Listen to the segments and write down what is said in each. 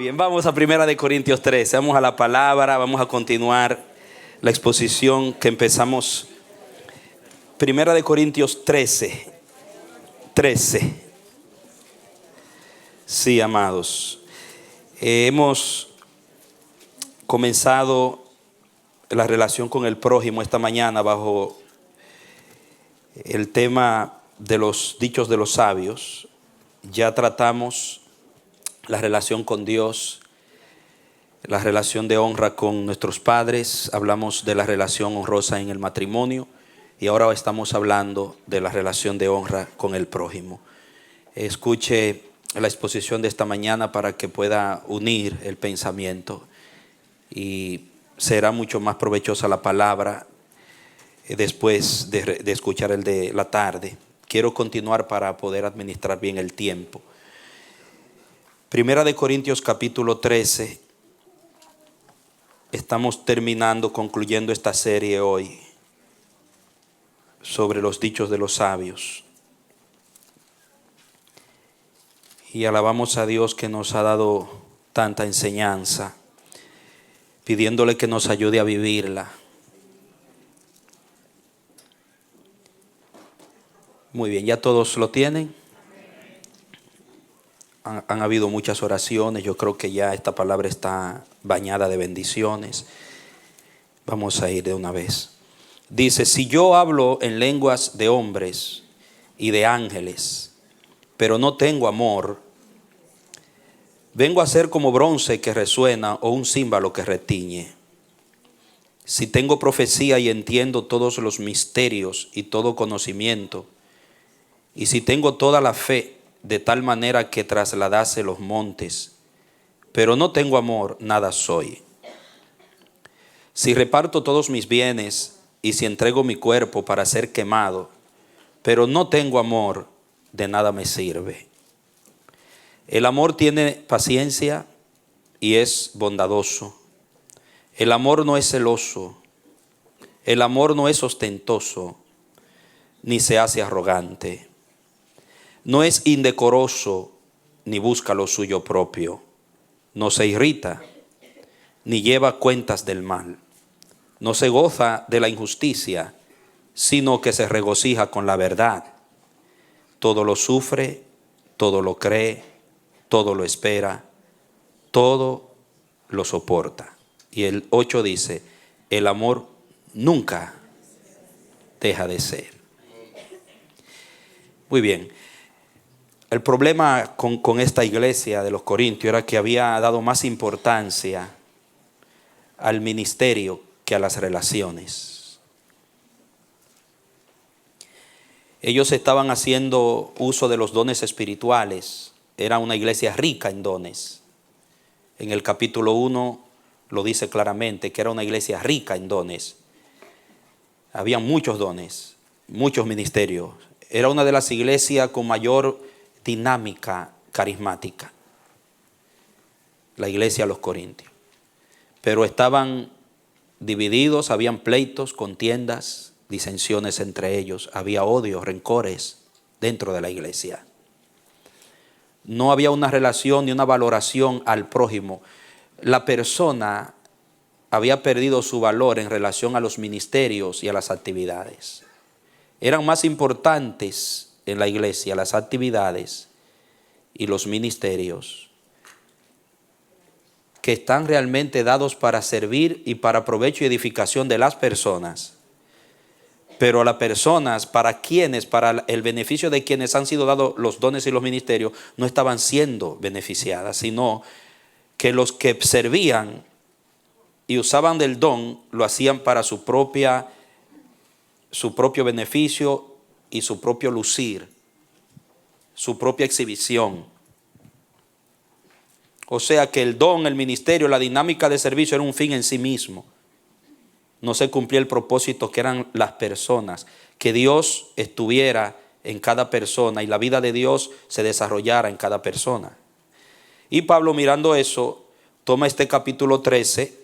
bien, vamos a Primera de Corintios 13. Vamos a la palabra, vamos a continuar la exposición que empezamos. Primera de Corintios 13. Sí, amados. Hemos comenzado la relación con el prójimo esta mañana bajo el tema de los dichos de los sabios. Ya tratamos la relación con Dios, la relación de honra con nuestros padres, hablamos de la relación honrosa en el matrimonio y ahora estamos hablando de la relación de honra con el prójimo. Escuche la exposición de esta mañana para que pueda unir el pensamiento y será mucho más provechosa la palabra después de escuchar el de la tarde. Quiero continuar para poder administrar bien el tiempo. Primera de Corintios capítulo 13. Estamos concluyendo esta serie hoy sobre los dichos de los sabios. Y alabamos a Dios que nos ha dado tanta enseñanza, pidiéndole que nos ayude a vivirla. Muy bien, ¿ya todos lo tienen? Han habido muchas oraciones, yo creo que ya esta palabra está bañada de bendiciones. Vamos a ir de una vez. Dice, si yo hablo en lenguas de hombres y de ángeles, pero no tengo amor, vengo a ser como bronce que resuena o un címbalo que retiñe. Si tengo profecía y entiendo todos los misterios y todo conocimiento, y si tengo toda la fe de tal manera que trasladase los montes, pero no tengo amor, nada soy. Si reparto todos mis bienes y si entrego mi cuerpo para ser quemado, pero no tengo amor, de nada me sirve. El amor tiene paciencia y es bondadoso. El amor no es celoso. El amor no es ostentoso, ni se hace arrogante. No es indecoroso, ni busca lo suyo propio. No se irrita, ni lleva cuentas del mal. No se goza de la injusticia, sino que se regocija con la verdad. Todo lo sufre, todo lo cree, todo lo espera, todo lo soporta. Y el 8 dice, el amor nunca deja de ser. Muy bien. El problema con esta iglesia de los Corintios era que había dado más importancia al ministerio que a las relaciones. Ellos estaban haciendo uso de los dones espirituales. Era una iglesia rica en dones. En el capítulo 1 lo dice claramente que era una iglesia rica en dones. Había muchos dones, muchos ministerios. Era una de las iglesias con mayor dinámica carismática, la iglesia de los Corintios. Pero estaban divididos, habían pleitos, contiendas, disensiones entre ellos, había odio, rencores dentro de la iglesia. No había una relación ni una valoración al prójimo. La persona había perdido su valor en relación a los ministerios y a las actividades. Eran más importantes en la iglesia las actividades y los ministerios que están realmente dados para servir y para provecho y edificación de las personas. Pero a las personas para el beneficio de quienes han sido dados los dones y los ministerios, no estaban siendo beneficiadas, sino que los que servían y usaban del don lo hacían para su propio beneficio y su propio lucir, su propia exhibición. O sea que el don, el ministerio, la dinámica de servicio era un fin en sí mismo. No se cumplía el propósito que eran las personas, que Dios estuviera en cada persona y la vida de Dios se desarrollara en cada persona. Y Pablo, mirando eso, toma este capítulo 13.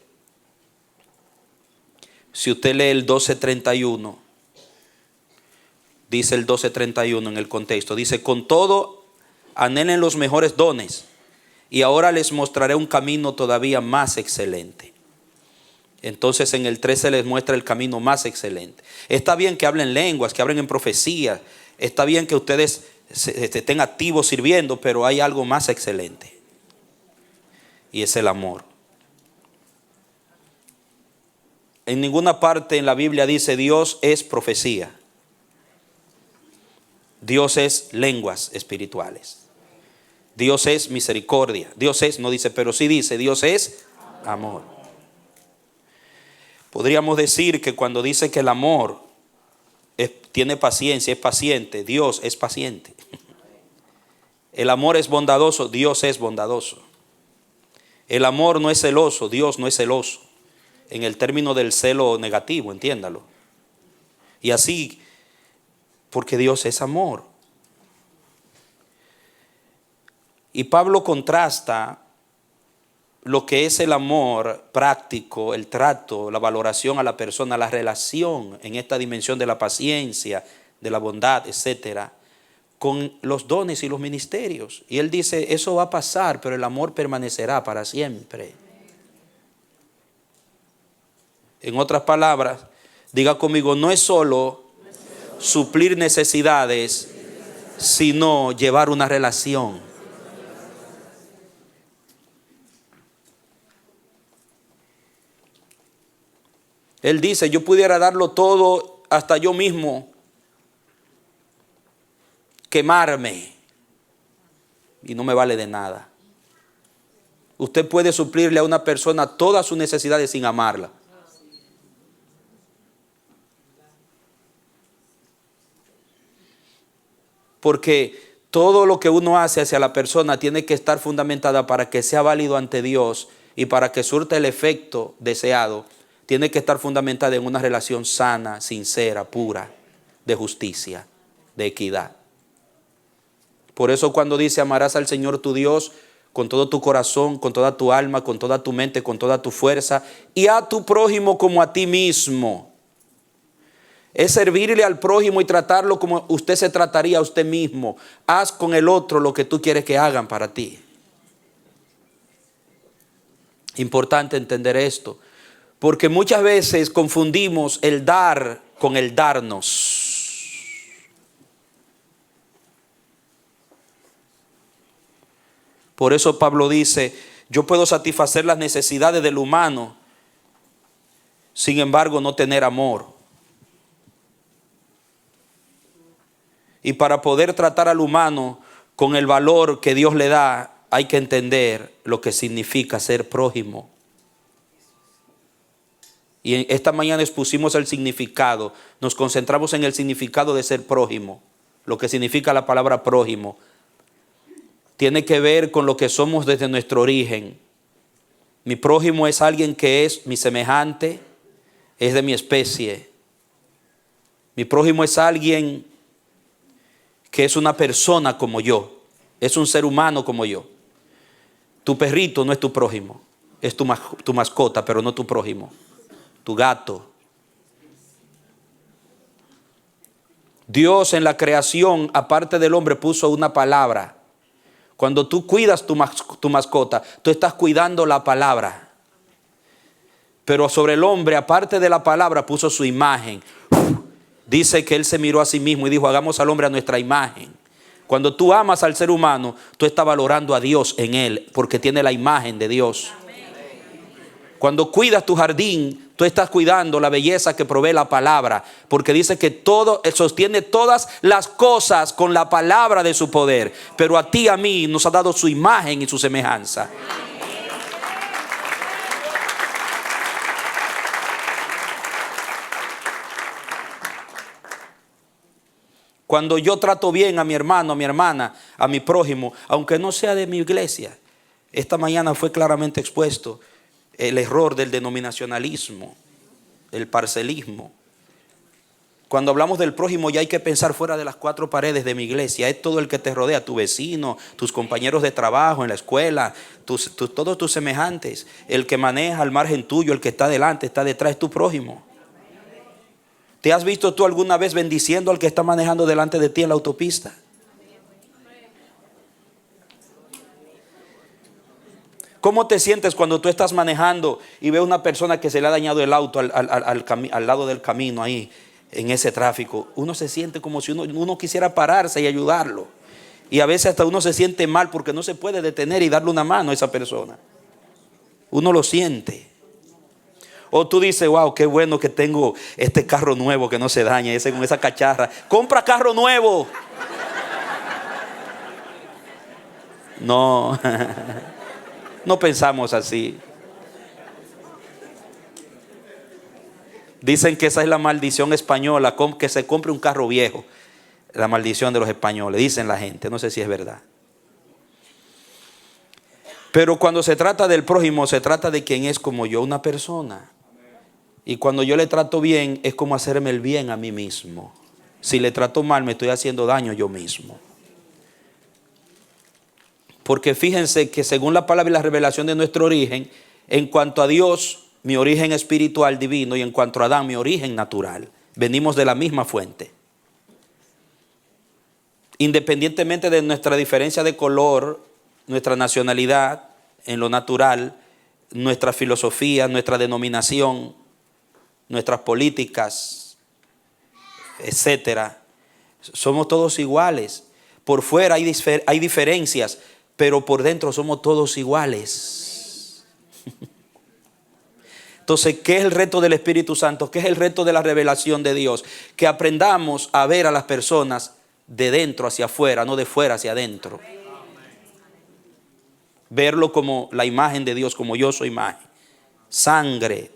Si usted lee el 12:31, dice el 12:31 en el contexto, dice, con todo anhelen los mejores dones y ahora les mostraré un camino todavía más excelente. Entonces en el 13 les muestra el camino más excelente. Está bien que hablen lenguas, que hablen en profecía. Está bien que ustedes estén activos sirviendo, pero hay algo más excelente. Y es el amor. En ninguna parte en la Biblia dice Dios es profecía. Dios es lenguas espirituales. Dios es misericordia. Dios es, no dice, pero sí dice, Dios es amor. Podríamos decir que cuando dice que el amor tiene paciencia, es paciente, Dios es paciente. El amor es bondadoso, Dios es bondadoso. El amor no es celoso, Dios no es celoso. En el término del celo negativo, entiéndalo. Y así, porque Dios es amor. Y Pablo contrasta lo que es el amor práctico, el trato, la valoración a la persona, la relación en esta dimensión de la paciencia, de la bondad, etcétera, con los dones y los ministerios. Y él dice, eso va a pasar, pero el amor permanecerá para siempre. En otras palabras, diga conmigo, no es solo suplir necesidades, sino llevar una relación. Él dice, yo pudiera darlo todo, hasta yo mismo quemarme, y no me vale de nada. Usted puede suplirle a una persona todas sus necesidades sin amarla. Porque todo lo que uno hace hacia la persona tiene que estar fundamentada para que sea válido ante Dios y para que surta el efecto deseado. Tiene que estar fundamentada en una relación sana, sincera, pura, de justicia, de equidad. Por eso cuando dice amarás al Señor tu Dios con todo tu corazón, con toda tu alma, con toda tu mente, con toda tu fuerza, y a tu prójimo como a ti mismo. Es servirle al prójimo y tratarlo como usted se trataría a usted mismo. Haz con el otro lo que tú quieres que hagan para ti. Importante entender esto. Porque muchas veces confundimos el dar con el darnos. Por eso Pablo dice, yo puedo satisfacer las necesidades del humano, sin embargo no tener amor. Y para poder tratar al humano con el valor que Dios le da, hay que entender lo que significa ser prójimo. Y esta mañana expusimos el significado, nos concentramos en el significado de ser prójimo, lo que significa la palabra prójimo. Tiene que ver con lo que somos desde nuestro origen. Mi prójimo es alguien que es mi semejante, es de mi especie. Mi prójimo es alguien que es una persona como yo, es un ser humano como yo. Tu perrito no es tu prójimo, es tu mascota, pero no tu prójimo. Tu gato. Dios en la creación, aparte del hombre, puso una palabra. Cuando tú cuidas tu mascota, tú estás cuidando la palabra. Pero sobre el hombre, aparte de la palabra, puso su imagen. Dice que él se miró a sí mismo y dijo, hagamos al hombre a nuestra imagen. Cuando tú amas al ser humano, tú estás valorando a Dios en él, porque tiene la imagen de Dios. Cuando cuidas tu jardín, tú estás cuidando la belleza que provee la palabra, porque dice que todo sostiene todas las cosas con la palabra de su poder. Pero a ti y a mí nos ha dado su imagen y su semejanza. Cuando yo trato bien a mi hermano, a mi hermana, a mi prójimo, aunque no sea de mi iglesia, esta mañana fue claramente expuesto el error del denominacionalismo, el parcelismo. Cuando hablamos del prójimo ya hay que pensar fuera de las cuatro paredes de mi iglesia. Es todo el que te rodea, tu vecino, tus compañeros de trabajo en la escuela, todos tus semejantes. El que maneja al margen tuyo, el que está delante, está detrás, es tu prójimo. ¿Te has visto tú alguna vez bendiciendo al que está manejando delante de ti en la autopista? ¿Cómo te sientes cuando tú estás manejando y ves una persona que se le ha dañado el auto al lado del camino ahí, en ese tráfico? Uno se siente como si uno quisiera pararse y ayudarlo. Y a veces hasta uno se siente mal porque no se puede detener y darle una mano a esa persona. Uno lo siente. O tú dices, wow, qué bueno que tengo este carro nuevo que no se daña, ese con esa cacharra. ¡Compra carro nuevo! No, no pensamos así. Dicen que esa es la maldición española, que se compre un carro viejo. La maldición de los españoles, dicen la gente, no sé si es verdad. Pero cuando se trata del prójimo, se trata de quien es como yo, una persona. Y cuando yo le trato bien, es como hacerme el bien a mí mismo. Si le trato mal, me estoy haciendo daño yo mismo. Porque fíjense que según la palabra y la revelación de nuestro origen, en cuanto a Dios, mi origen espiritual divino, y en cuanto a Adán, mi origen natural, venimos de la misma fuente. Independientemente de nuestra diferencia de color, nuestra nacionalidad, en lo natural, nuestra filosofía, nuestra denominación, nuestras políticas, etcétera, somos todos iguales. Por fuera hay diferencias, pero por dentro somos todos iguales. Entonces, ¿qué es el reto del Espíritu Santo? ¿Qué es el reto de la revelación de Dios? Que aprendamos a ver a las personas de dentro hacia afuera, no de fuera hacia adentro. Verlo como la imagen de Dios, como yo soy imagen. Sangre,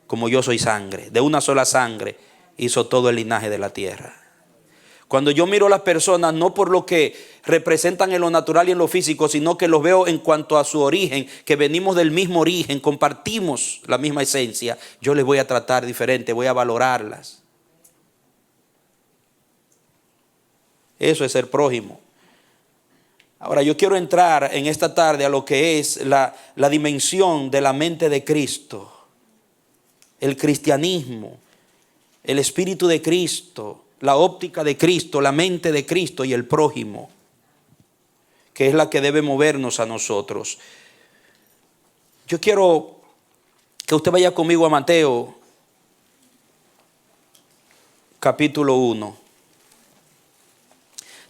como yo soy sangre. De una sola sangre hizo todo el linaje de la tierra. Cuando yo miro a las personas, no por lo que representan en lo natural y en lo físico, sino que los veo en cuanto a su origen, que venimos del mismo origen, compartimos la misma esencia, yo les voy a tratar diferente, voy a valorarlas. Eso es ser prójimo. Ahora yo quiero entrar en esta tarde a lo que es la dimensión de la mente de Cristo, el cristianismo, el espíritu de Cristo, la óptica de Cristo, la mente de Cristo y el prójimo, que es la que debe movernos a nosotros. Yo quiero que usted vaya conmigo a Mateo, capítulo 1.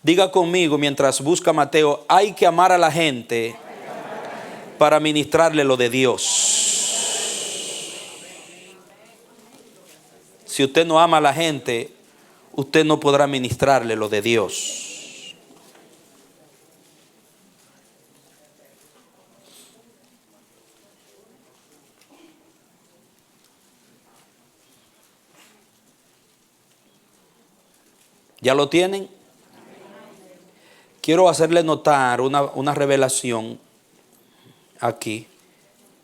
Diga conmigo mientras busca Mateo, hay que amar a la gente para ministrarle lo de Dios. Si usted no ama a la gente, usted no podrá ministrarle lo de Dios. ¿Ya lo tienen? Quiero hacerle notar una revelación aquí,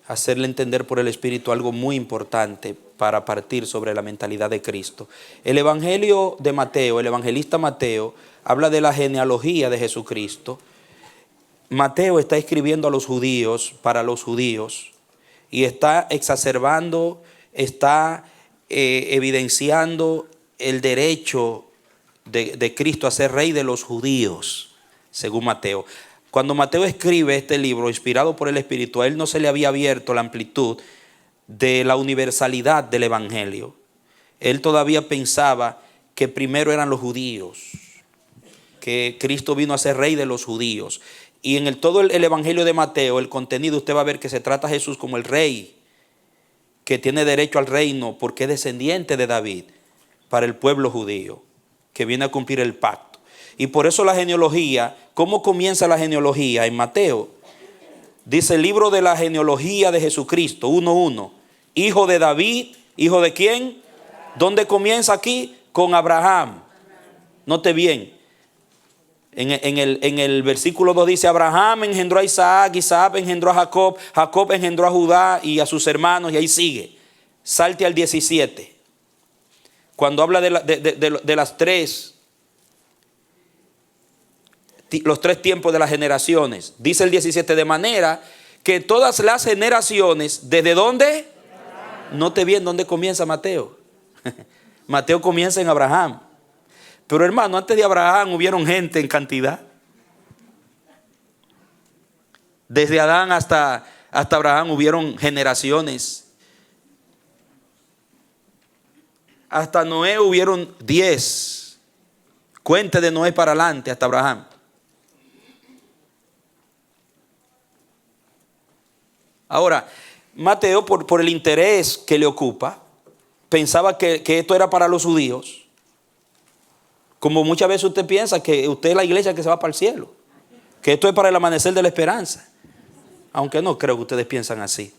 hacerle entender por el Espíritu algo muy importante para partir sobre la mentalidad de Cristo. El Evangelio de Mateo, el evangelista Mateo, habla de la genealogía de Jesucristo. Mateo está escribiendo a los judíos, para los judíos, y está exacerbando, está evidenciando el derecho de Cristo a ser rey de los judíos, según Mateo. Cuando Mateo escribe este libro, inspirado por el Espíritu, a él no se le había abierto la amplitud de la universalidad del Evangelio. Él todavía pensaba que primero eran los judíos, que Cristo vino a ser rey de los judíos. Y en todo el Evangelio de Mateo, el contenido, usted va a ver que se trata a Jesús como el rey, que tiene derecho al reino porque es descendiente de David, para el pueblo judío, que viene a cumplir el pacto. Y por eso la genealogía, ¿cómo comienza la genealogía? En Mateo dice el libro de la genealogía de Jesucristo, 1:1. Hijo de David, ¿hijo de quién? ¿Dónde comienza aquí? Con Abraham. Note bien, en el versículo 2 dice, Abraham engendró a Isaac, Isaac engendró a Jacob, Jacob engendró a Judá y a sus hermanos, y ahí sigue. Salte al 17. Cuando habla de las los tres tiempos de las generaciones, dice el 17, de manera que todas las generaciones, ¿desde dónde? Note bien dónde comienza Mateo. Mateo comienza en Abraham. Pero hermano, antes de Abraham hubieron gente en cantidad. Desde Adán hasta hasta Abraham hubieron generaciones. Hasta Noé hubieron 10. Cuente de Noé para adelante hasta Abraham. Ahora, Mateo, por el interés que le ocupa, pensaba que esto era para los judíos. Como muchas veces usted piensa que usted es la iglesia que se va para el cielo, que esto es para el amanecer de la esperanza. Aunque no creo que ustedes piensan así,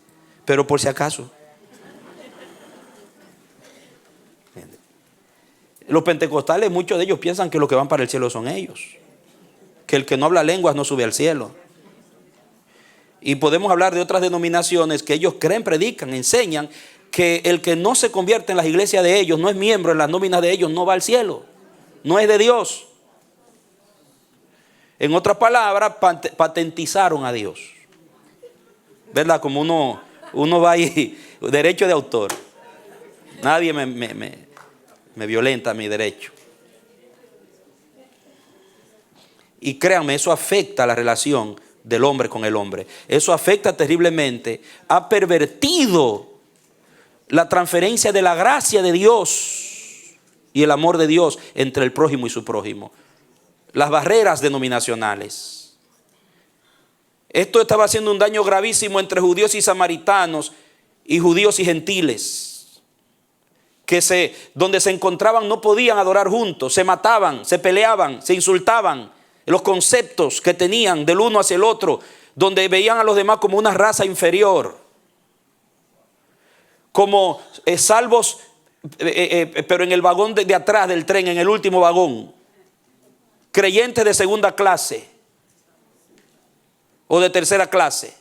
pero por si acaso. Los pentecostales, muchos de ellos piensan que los que van para el cielo son ellos, que el que no habla lenguas no sube al cielo. Y podemos hablar de otras denominaciones que ellos creen, predican, enseñan que el que no se convierte en las iglesias de ellos, no es miembro en las nóminas de ellos, no va al cielo, no es de Dios. En otras palabras, patentizaron a Dios, ¿verdad? Como uno va ahí, derecho de autor. Nadie me violenta mi derecho. Y créanme, eso afecta a la relación del hombre con el hombre. Eso afecta terriblemente. Ha pervertido la transferencia de la gracia de Dios y el amor de Dios entre el prójimo y su prójimo. Las barreras denominacionales. Esto estaba haciendo un daño gravísimo entre judíos y samaritanos y judíos y gentiles, que donde se encontraban no podían adorar juntos, se mataban, se peleaban, se insultaban. Los conceptos que tenían del uno hacia el otro, donde veían a los demás como una raza inferior, como salvos, pero en el vagón de atrás del tren, en el último vagón, creyentes de segunda clase o de tercera clase.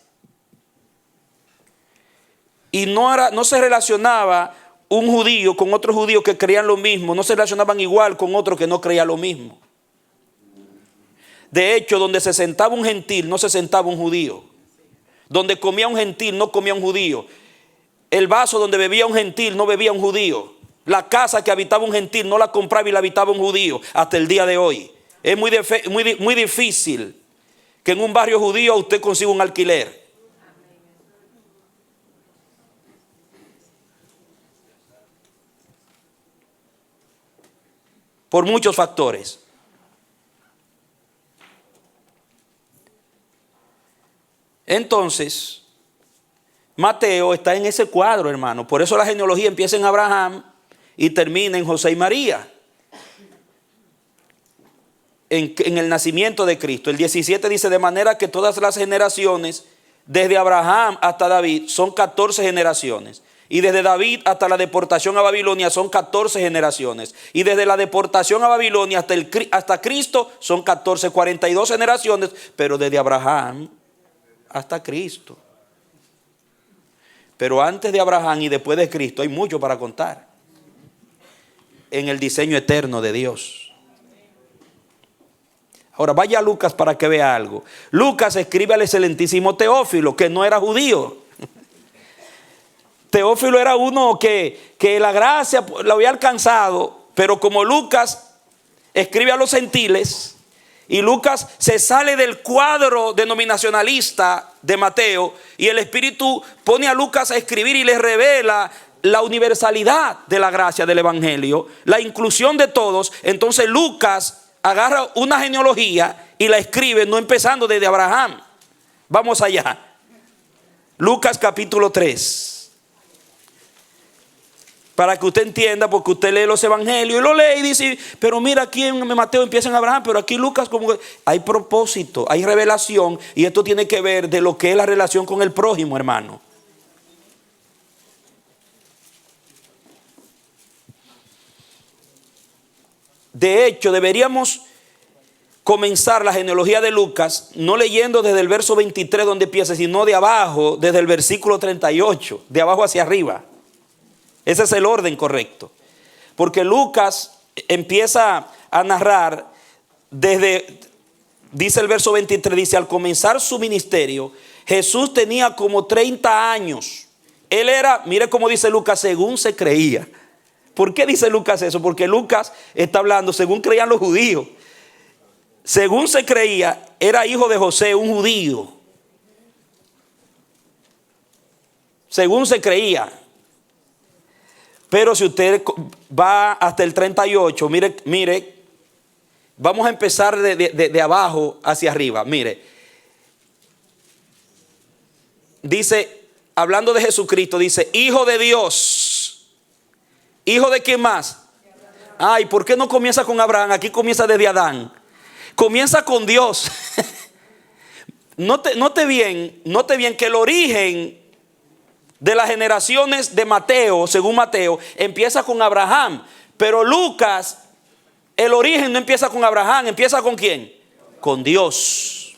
Y no se relacionaba un judío con otro judío que creían lo mismo, no se relacionaban igual con otro que no creía lo mismo. De hecho, donde se sentaba un gentil, no se sentaba un judío. Donde comía un gentil, no comía un judío. El vaso donde bebía un gentil, no bebía un judío. La casa que habitaba un gentil, no la compraba y la habitaba un judío. Hasta el día de hoy. Es muy difícil que en un barrio judío usted consiga un alquiler. Por muchos factores. Entonces, Mateo está en ese cuadro, hermano. Por eso la genealogía empieza en Abraham y termina en José y María. En el nacimiento de Cristo. El 17 dice: de manera que todas las generaciones, desde Abraham hasta David, son 14 generaciones. Y desde David hasta la deportación a Babilonia son 14 generaciones. Y desde la deportación a Babilonia hasta Cristo son 42 generaciones. Pero desde Abraham hasta Cristo. Pero antes de Abraham y después de Cristo hay mucho para contar en el diseño eterno de Dios. Ahora vaya a Lucas para que vea algo. Lucas escribe al excelentísimo Teófilo, que no era judío. Teófilo era uno que la gracia lo había alcanzado, pero como Lucas escribe a los gentiles, y Lucas se sale del cuadro denominacionalista de Mateo, y el Espíritu pone a Lucas a escribir y le revela la universalidad de la gracia del Evangelio, la inclusión de todos. Entonces Lucas agarra una genealogía y la escribe, no empezando desde Abraham. Vamos allá. Lucas capítulo 3. Para que usted entienda, porque usted lee los evangelios y lo lee y dice: pero mira, aquí en Mateo empieza en Abraham, pero aquí Lucas, como que hay propósito, hay revelación, y esto tiene que ver de lo que es la relación con el prójimo, hermano. De hecho, deberíamos comenzar la genealogía de Lucas no leyendo desde el verso 23 donde empieza, sino de abajo, desde el versículo 38, de abajo hacia arriba. Ese es el orden correcto. Porque Lucas empieza a narrar dice el verso 23, dice: al comenzar su ministerio, Jesús tenía como 30 años. Él era, mire cómo dice Lucas, según se creía. ¿Por qué dice Lucas eso? Porque Lucas está hablando según creían los judíos. Según se creía, era hijo de José, un judío. según se creía. Pero si usted va hasta el 38, mire, vamos a empezar de abajo hacia arriba. Mire, dice, hablando de Jesucristo, dice, Hijo de Dios. ¿Hijo de quién más? Ay, ¿por qué no comienza con Abraham? Aquí comienza desde Adán. Comienza con Dios. Note bien que el origen de las generaciones de Mateo, según Mateo, empieza con Abraham. Pero Lucas, el origen no empieza con Abraham, empieza ¿con quién? Con Dios.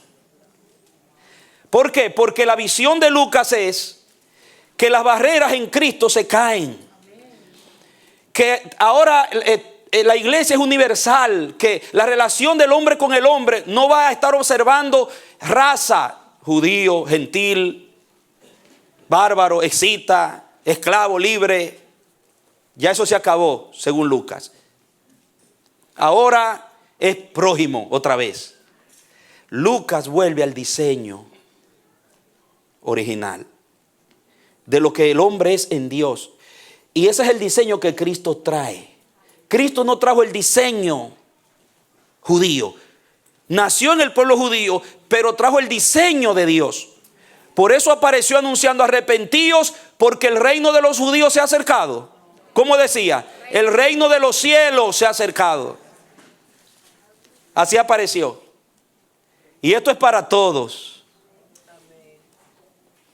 ¿Por qué? Porque la visión de Lucas es que las barreras en Cristo se caen. Que ahora la iglesia es universal, que la relación del hombre con el hombre no va a estar observando raza, judío, gentil, bárbaro, escita, esclavo, libre. Ya eso se acabó, según Lucas. Ahora es prójimo otra vez. Lucas vuelve al diseño original de lo que el hombre es en Dios. Y ese es el diseño que Cristo trae. Cristo no trajo el diseño judío. Nació en el pueblo judío, pero trajo el diseño de Dios. Por eso apareció anunciando: arrepentíos, porque el reino de los judíos se ha acercado. ¿Cómo decía? El reino de los cielos se ha acercado. Así apareció. Y esto es para todos.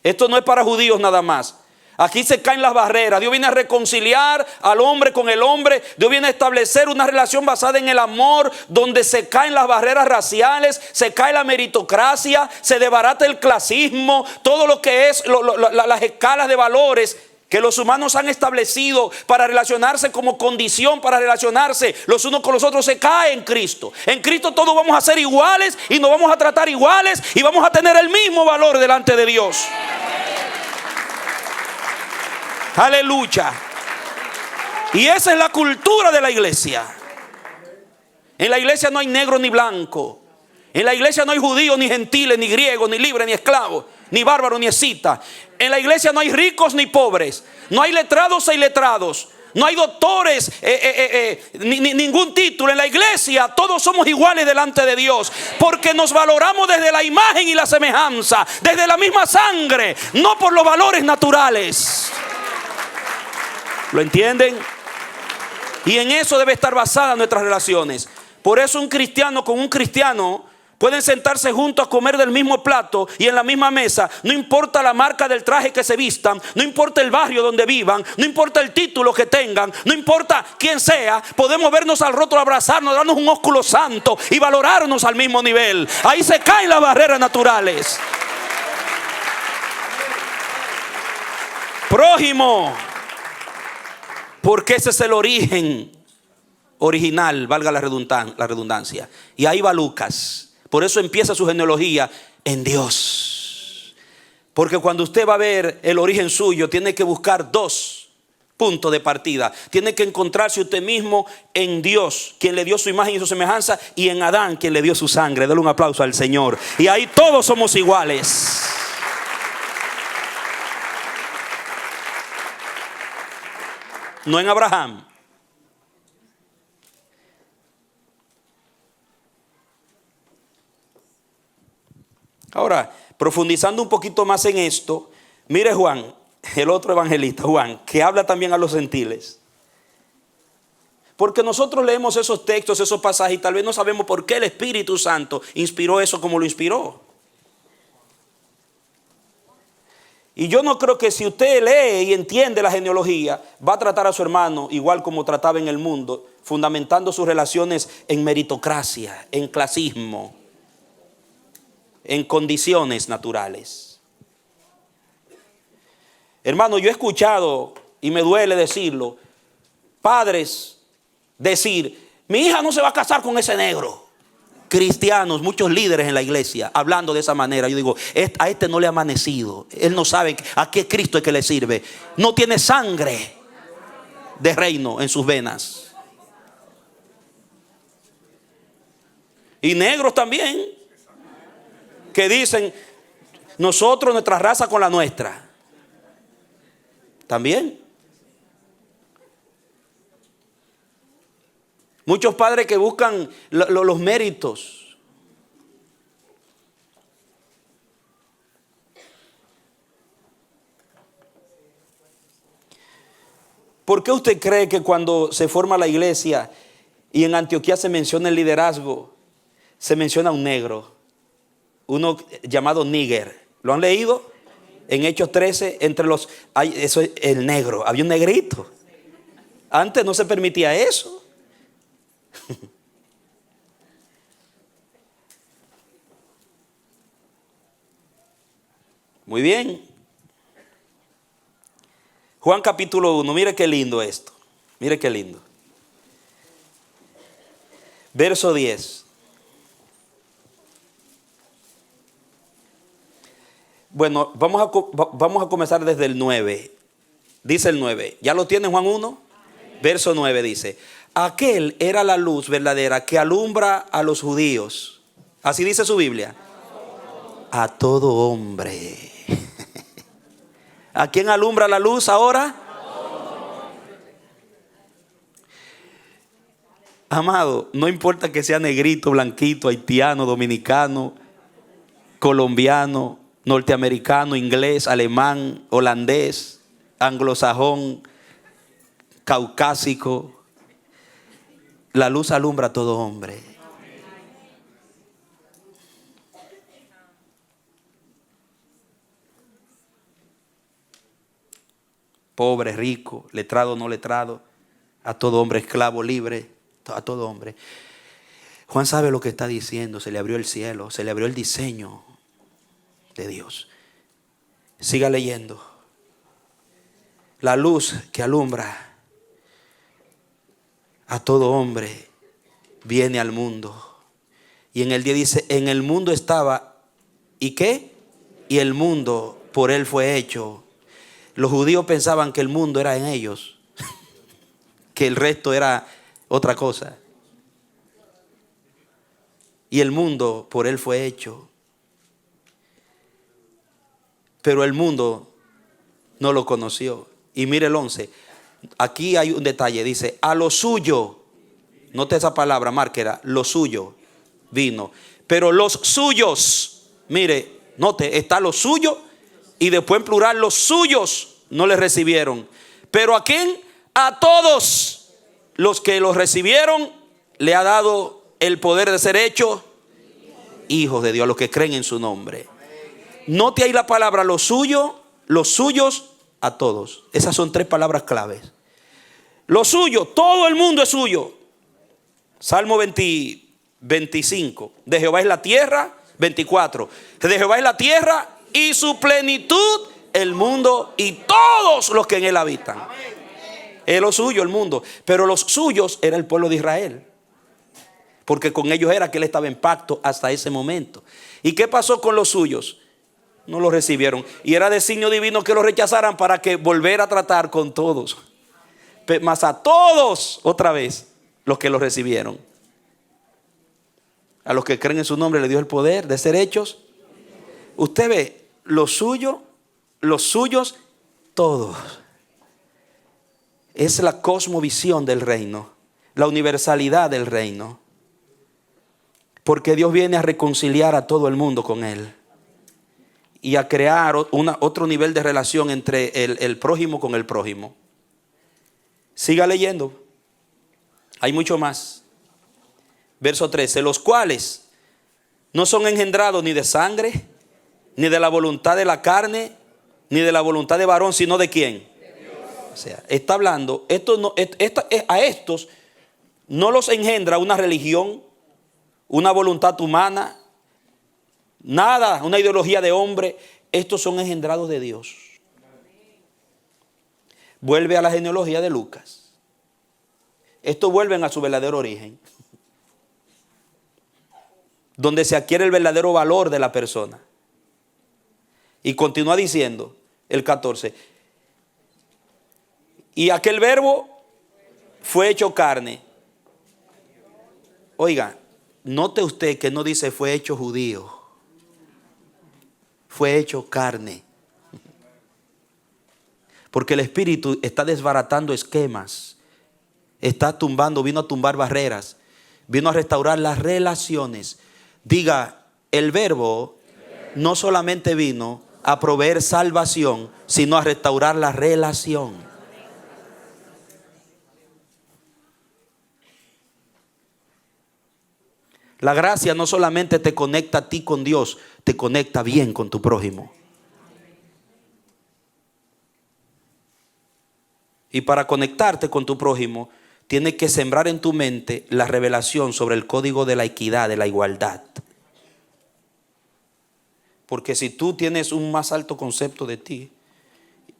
Esto no es para judíos nada más. Aquí se caen las barreras. Dios viene a reconciliar al hombre con el hombre. Dios viene a establecer una relación basada en el amor, donde se caen las barreras raciales, se cae la meritocracia, se desbarata el clasismo, todo lo que es las escalas de valores que los humanos han establecido para relacionarse como condición, para relacionarse los unos con los otros, se cae en Cristo. En Cristo todos vamos a ser iguales y nos vamos a tratar iguales y vamos a tener el mismo valor delante de Dios. Aleluya. Y esa es la cultura de la iglesia. En la iglesia no hay negro ni blanco. En la iglesia no hay judío ni gentiles, ni griego, ni libre, ni esclavo, ni bárbaro, ni escita. En la iglesia no hay ricos ni pobres. No hay letrados e iletrados. No hay doctores, ningún título. En la iglesia todos somos iguales delante de Dios, porque nos valoramos desde la imagen y la semejanza, desde la misma sangre, no por los valores naturales. ¿Lo entienden? Y en eso debe estar basadas nuestras relaciones. Por eso un cristiano con un cristiano pueden sentarse juntos a comer del mismo plato y en la misma mesa. No importa la marca del traje que se vistan, no importa el barrio donde vivan, no importa el título que tengan, no importa quién sea. Podemos vernos al rostro, abrazarnos, darnos un ósculo santo y valorarnos al mismo nivel. Ahí se caen las barreras naturales. Prójimo. Porque ese es el origen original, valga la redundancia. Y ahí va Lucas. Por eso empieza su genealogía en Dios. Porque cuando usted va a ver el origen suyo, tiene que buscar dos puntos de partida. Tiene que encontrarse usted mismo en Dios, quien le dio su imagen y su semejanza, y en Adán, quien le dio su sangre. Dale un aplauso al Señor. Y ahí todos somos iguales. No en Abraham. Ahora, profundizando un poquito más en esto, mire Juan, el otro evangelista, Juan, que habla también a los gentiles. Porque nosotros leemos esos textos, esos pasajes, y tal vez no sabemos por qué el Espíritu Santo inspiró eso como lo inspiró. Y yo no creo que si usted lee y entiende la genealogía, va a tratar a su hermano igual como trataba en el mundo, fundamentando sus relaciones en meritocracia, en clasismo, en condiciones naturales. Hermano, yo he escuchado, y me duele decirlo, padres decir: mi hija no se va a casar con ese negro. Cristianos, muchos líderes en la iglesia hablando de esa manera. Yo digo, a este no le ha amanecido. Él no sabe a qué Cristo es que le sirve. No tiene sangre de reino en sus venas. Y negros también, que dicen: nosotros, nuestra raza con la nuestra. También. Muchos padres que buscan los méritos. ¿Por qué usted cree que cuando se forma la iglesia y en Antioquía se menciona el liderazgo, se menciona un negro? Uno llamado Níger. ¿Lo han leído? En Hechos 13, eso es el negro. Había un negrito. Antes no se permitía eso. Muy bien. Juan capítulo 1, mire qué lindo esto. Mire qué lindo. Verso 10. Bueno, vamos a comenzar desde el 9. Dice el 9. ¿Ya lo tienen, Juan 1? Amén. Verso 9 dice: aquel era la luz verdadera que alumbra a los judíos. Así dice su Biblia. A todo hombre. ¿A quién alumbra la luz ahora? Amado, no importa que sea negrito, blanquito, haitiano, dominicano, colombiano, norteamericano, inglés, alemán, holandés, anglosajón, caucásico. La luz alumbra a todo hombre. Pobre, rico, letrado, no letrado, a todo hombre, esclavo, libre, a todo hombre. Juan sabe lo que está diciendo. Se le abrió el cielo, se le abrió el diseño de Dios. Siga leyendo. La luz que alumbra a todo hombre viene al mundo. Y en el 10 dice: en el mundo estaba, ¿y qué? Y el mundo por él fue hecho. Los judíos pensaban que el mundo era en ellos, que el resto era otra cosa. Y el mundo por él fue hecho. Pero el mundo no lo conoció. Y mire el 11. Aquí hay un detalle. Dice: a lo suyo. Note esa palabra, márquela. Lo suyo vino. Pero los suyos. Mire, note, está lo suyo. Y después en plural, los suyos no le recibieron. Pero ¿a quién? A todos los que los recibieron le ha dado el poder de ser hechos hijos de Dios, a los que creen en su nombre. Note ahí la palabra lo suyo, los suyos, a todos. Esas son 3 palabras claves. Lo suyo, todo el mundo es suyo. Salmo 25. De Jehová es la tierra. 24. De Jehová es la tierra y su plenitud, el mundo y todos los que en él habitan. Es lo suyo, el mundo. Pero los suyos era el pueblo de Israel, porque con ellos era que él estaba en pacto hasta ese momento. ¿Y qué pasó con los suyos? No los recibieron. Y era designio divino que los rechazaran para que volviera a tratar con todos. Mas a todos, otra vez, los que los recibieron. A los que creen en su nombre le dio el poder de ser hechos. Usted ve, lo suyo, los suyos, todos. Es la cosmovisión del reino, la universalidad del reino. Porque Dios viene a reconciliar a todo el mundo con él. Y a crear otro nivel de relación entre el prójimo con el prójimo. Siga leyendo. Hay mucho más. Verso 13. Los cuales no son engendrados ni de sangre, ni de la voluntad de la carne, ni de la voluntad de varón, sino de quién. O sea, está hablando, a estos no los engendra una religión, una voluntad humana, nada, una ideología de hombre. Estos son engendrados de Dios. Vuelve a la genealogía de Lucas. Estos vuelven a su verdadero origen, donde se adquiere el verdadero valor de la persona. Y continúa diciendo el 14. Y aquel verbo fue hecho carne. Oiga, note usted que no dice fue hecho judío. Fue hecho carne. Porque el Espíritu está desbaratando esquemas. Está tumbando, vino a tumbar barreras. Vino a restaurar las relaciones. Diga, el verbo no solamente vino a proveer salvación, sino a restaurar la relación. La gracia no solamente te conecta a ti con Dios, te conecta bien con tu prójimo. Y para conectarte con tu prójimo, tienes que sembrar en tu mente la revelación sobre el código de la equidad, de la igualdad. Porque si tú tienes un más alto concepto de ti,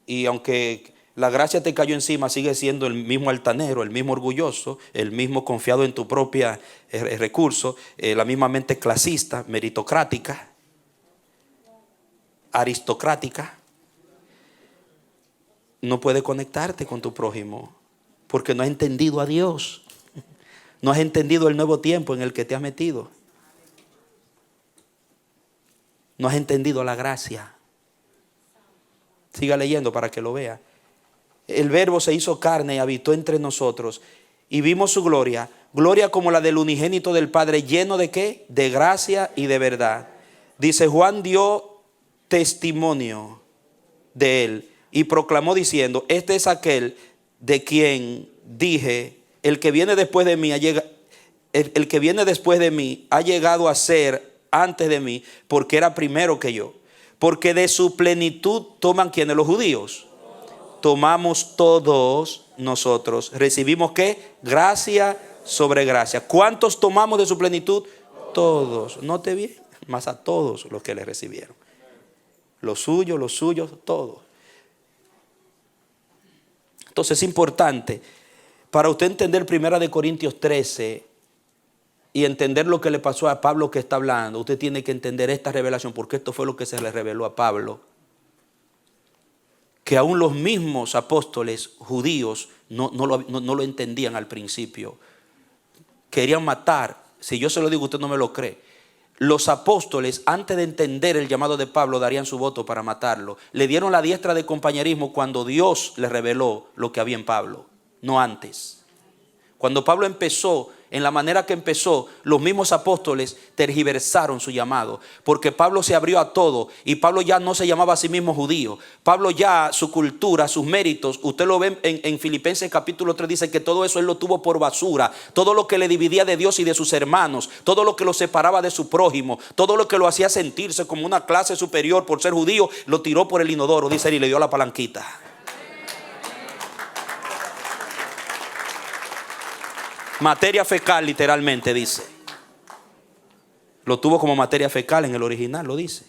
y aunque la gracia te cayó encima, sigue siendo el mismo altanero, el mismo orgulloso, el mismo confiado en tu propia recurso, la misma mente clasista, meritocrática, aristocrática, no puedes conectarte con tu prójimo porque no has entendido a Dios. No has entendido el nuevo tiempo en el que te has metido. No has entendido la gracia. Siga leyendo para que lo vea. El verbo se hizo carne y habitó entre nosotros y vimos su gloria, gloria como la del unigénito del Padre, lleno de ¿qué? De gracia y de verdad. Dice, Juan dio testimonio de él y proclamó diciendo, este es aquel de quien dije, el que viene después de mí el que viene después de mí ha llegado a ser antes de mí, porque era primero que yo. Porque de su plenitud toman quienes, los judíos. Tomamos todos nosotros. ¿Recibimos qué? Gracia sobre gracia. ¿Cuántos tomamos de su plenitud? Todos. Note bien, más a todos los que le recibieron. Los suyos, todos. Entonces es importante para usted entender 1 Corintios 13 y entender lo que le pasó a Pablo que está hablando. Usted tiene que entender esta revelación, porque esto fue lo que se le reveló a Pablo. Que aún los mismos apóstoles judíos no lo entendían al principio. Querían matar. Si yo se lo digo, usted no me lo cree. Los apóstoles, antes de entender el llamado de Pablo, darían su voto para matarlo. Le dieron la diestra de compañerismo cuando Dios le reveló lo que había en Pablo, no antes. Cuando Pablo empezó, en la manera que empezó, los mismos apóstoles tergiversaron su llamado, porque Pablo se abrió a todo y Pablo ya no se llamaba a sí mismo judío. Pablo ya, su cultura, sus méritos, usted lo ve en Filipenses capítulo 3, dice que todo eso él lo tuvo por basura. Todo lo que le dividía de Dios y de sus hermanos, todo lo que lo separaba de su prójimo, todo lo que lo hacía sentirse como una clase superior por ser judío, lo tiró por el inodoro, dice él, y le dio la palanquita. Materia fecal, literalmente dice. Lo tuvo como materia fecal en el original, lo dice.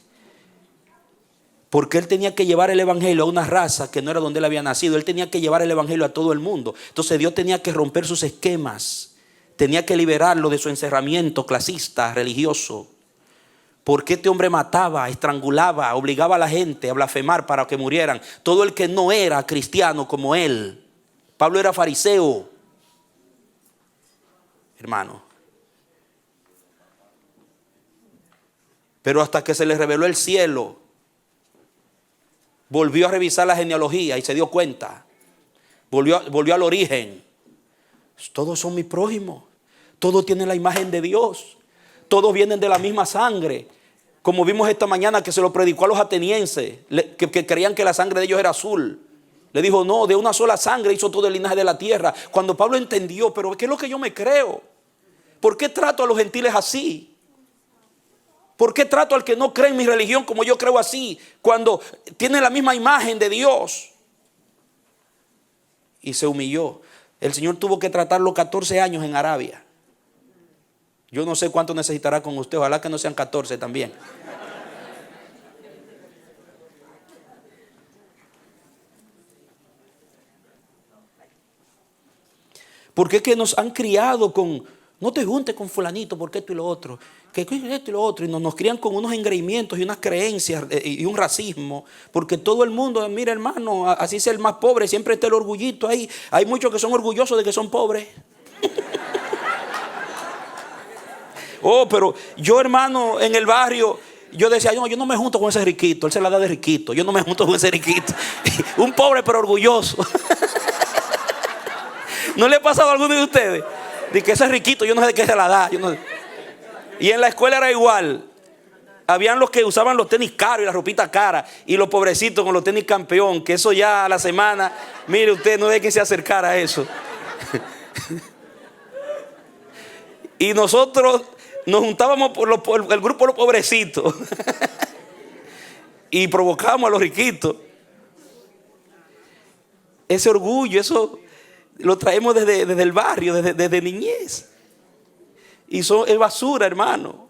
Porque él tenía que llevar el evangelio a una raza que no era donde él había nacido. Él tenía que llevar el evangelio a todo el mundo. Entonces Dios tenía que romper sus esquemas. Tenía que liberarlo de su encerramiento clasista, religioso. Porque este hombre mataba, estrangulaba, obligaba a la gente a blasfemar para que murieran. Todo el que no era cristiano como él. Pablo era fariseo. Hermano, pero hasta que se le reveló el cielo, volvió a revisar la genealogía y se dio cuenta, volvió al origen. Todos son mi prójimo, todos tienen la imagen de Dios, todos vienen de la misma sangre. Como vimos esta mañana que se lo predicó a los atenienses, que creían que la sangre de ellos era azul. Le dijo, no, de una sola sangre hizo todo el linaje de la tierra. Cuando Pablo entendió, pero ¿qué es lo que yo me creo? ¿Por qué trato a los gentiles así? ¿Por qué trato al que no cree en mi religión como yo creo así? Cuando tiene la misma imagen de Dios. Y se humilló. El Señor tuvo que tratarlo 14 años en Arabia. Yo no sé cuánto necesitará con usted. Ojalá que no sean 14 también. Porque es que nos han criado con, no te juntes con fulanito porque esto y lo otro, que esto y lo otro, y nos crían con unos engreimientos y unas creencias y un racismo, porque todo el mundo, mira hermano, así sea el más pobre, siempre está el orgullito ahí. Hay muchos que son orgullosos de que son pobres. Oh, pero yo hermano en el barrio, Yo decía, yo no me junto con ese riquito, él se la da de riquito, yo no me junto con ese riquito. Un pobre pero orgulloso. ¿No le ha pasado a alguno de ustedes? De que ese riquito, yo no sé de qué se la da. Y en la escuela era igual. Habían los que usaban los tenis caros y la ropita cara, y los pobrecitos con los tenis campeón, que eso ya a la semana, mire usted, no deje que se acercara a eso. Y nosotros nos juntábamos por el grupo de los pobrecitos y provocábamos a los riquitos. Ese orgullo, eso lo traemos desde el barrio, desde niñez. Y es basura, hermano.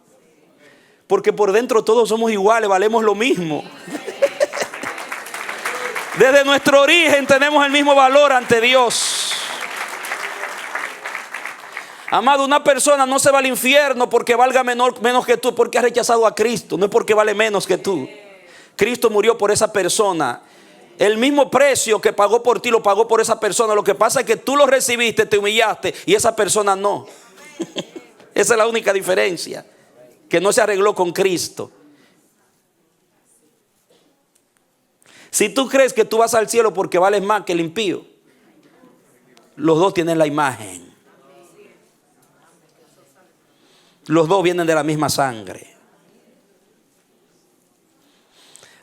Porque por dentro todos somos iguales, valemos lo mismo. Desde nuestro origen tenemos el mismo valor ante Dios. Amado, una persona no se va al infierno porque valga menos que tú, porque ha rechazado a Cristo. No es porque vale menos que tú. Cristo murió por esa persona. El mismo precio que pagó por ti lo pagó por esa persona. Lo que pasa es que tú lo recibiste, te humillaste, y esa persona no. Esa es la única diferencia, que no se arregló con Cristo. Si tú crees que tú vas al cielo porque vales más que el impío, los dos tienen la imagen. Los dos vienen de la misma sangre.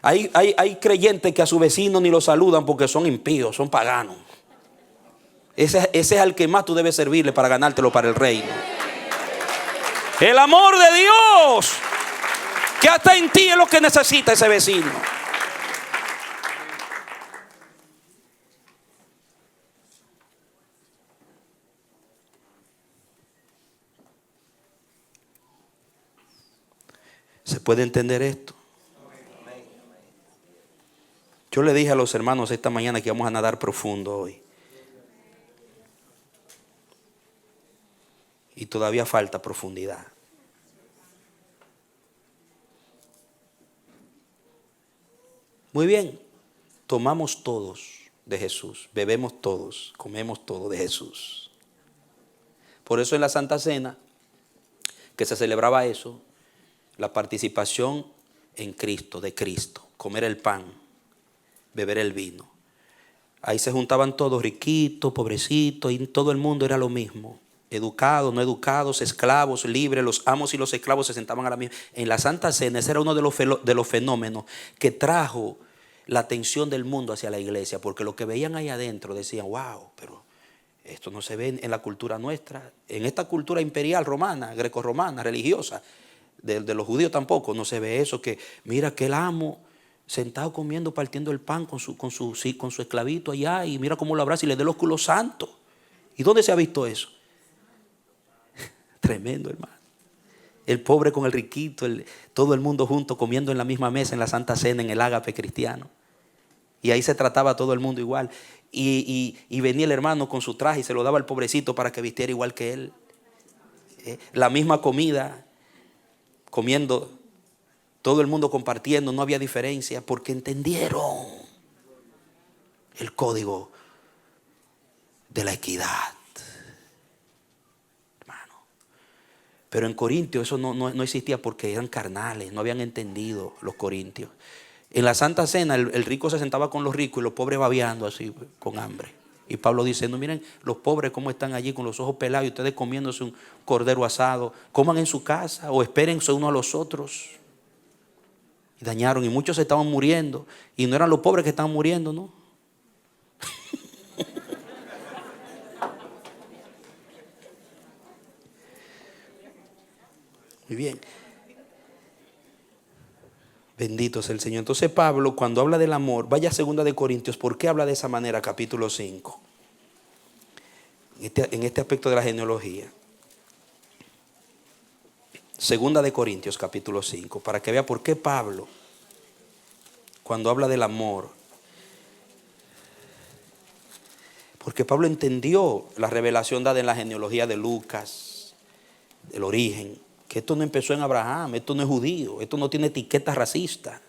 Hay creyentes que a su vecino ni lo saludan porque son impíos, son paganos. Ese es al que más tú debes servirle para ganártelo para el reino. El amor de Dios que hasta en ti es lo que necesita ese vecino. ¿Se puede entender esto? Yo le dije a los hermanos esta mañana que vamos a nadar profundo hoy. Y todavía falta profundidad. Muy bien, tomamos todos de Jesús, bebemos todos, comemos todo de Jesús. Por eso en la Santa Cena, que se celebraba eso, la participación en Cristo, de Cristo, comer el pan, beber el vino. Ahí se juntaban todos, riquitos, pobrecitos, y todo el mundo era lo mismo. Educados, no educados, esclavos, libres, los amos y los esclavos se sentaban a la misma. En la Santa Cena, ese era uno de los fenómenos que trajo la atención del mundo hacia la iglesia, porque lo que veían ahí adentro decían, wow, pero esto no se ve en la cultura nuestra, en esta cultura imperial romana, grecorromana, religiosa, de los judíos tampoco, no se ve eso, que mira que el amo sentado comiendo, partiendo el pan con su esclavito allá, y mira cómo lo abraza y le da los culos santos. ¿Y dónde se ha visto eso? Tremendo, hermano. El pobre con el riquito, todo el mundo junto comiendo en la misma mesa en la Santa Cena, en el ágape cristiano. Y ahí se trataba a todo el mundo igual. Y venía el hermano con su traje y se lo daba al pobrecito para que vistiera igual que él. La misma comida, comiendo, todo el mundo compartiendo, no había diferencia, porque entendieron el código de la equidad. Pero en Corintios eso no existía porque eran carnales, no habían entendido los corintios. En la Santa Cena el rico se sentaba con los ricos y los pobres babeando así con hambre. Y Pablo diciendo, miren los pobres cómo están allí con los ojos pelados y ustedes comiéndose un cordero asado. Coman en su casa o espérense unos a los otros. Y dañaron y muchos se estaban muriendo. Y no eran los pobres que estaban muriendo, ¿no? Muy bien. Bendito es el Señor. Entonces Pablo, cuando habla del amor, vaya a 2 de Corintios. ¿Por qué habla de esa manera? Capítulo 5. En este aspecto de la genealogía. 2 de Corintios, capítulo 5. Para que vea por qué Pablo, cuando habla del amor. Porque Pablo entendió la revelación dada en la genealogía de Lucas, del origen. Que esto no empezó en Abraham, esto no es judío, esto no tiene etiqueta racista.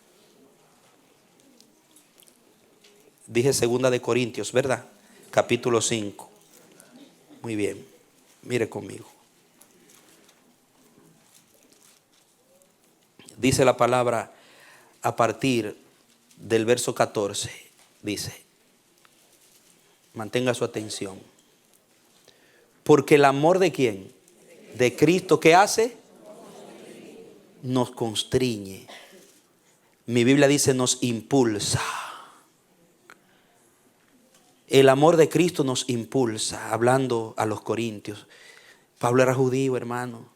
Dije 2 de Corintios, ¿verdad? Capítulo 5. Muy bien, mire conmigo. Dice la palabra a partir del verso 14. Dice, mantenga su atención. Porque el amor de ¿quién? De Cristo, ¿qué hace? Nos constriñe. Mi Biblia dice nos impulsa. El amor de Cristo nos impulsa. Hablando a los corintios. Pablo era judío, hermano.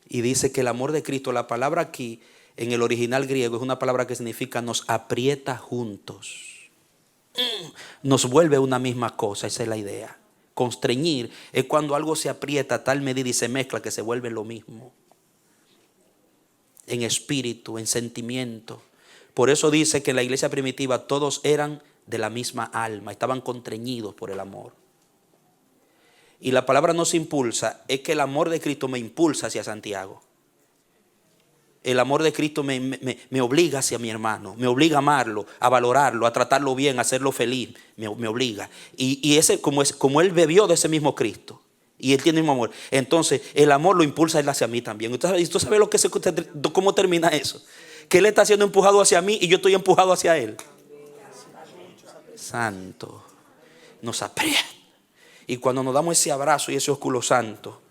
Y dice que el amor de Cristo, la palabra aquí en el original griego es una palabra que significa nos aprieta juntos. Nos vuelve una misma cosa, esa es la idea. Constreñir es cuando algo se aprieta a tal medida y se mezcla que se vuelve lo mismo. En espíritu, en sentimiento. Por eso dice que en la iglesia primitiva todos eran de la misma alma, estaban constreñidos por el amor. Y la palabra nos impulsa, es que el amor de Cristo me impulsa hacia Santiago. El amor de Cristo me obliga hacia mi hermano, me obliga a amarlo, a valorarlo, a tratarlo bien, a hacerlo feliz, me obliga. Y ese, como él bebió de ese mismo Cristo, y él tiene el mismo amor, entonces el amor lo impulsa él hacia mí también. ¿Usted sabe lo que cómo termina eso? Que él está siendo empujado hacia mí y yo estoy empujado hacia él. Santo, nos aprieta. Y cuando nos damos ese abrazo y ese ósculo santo,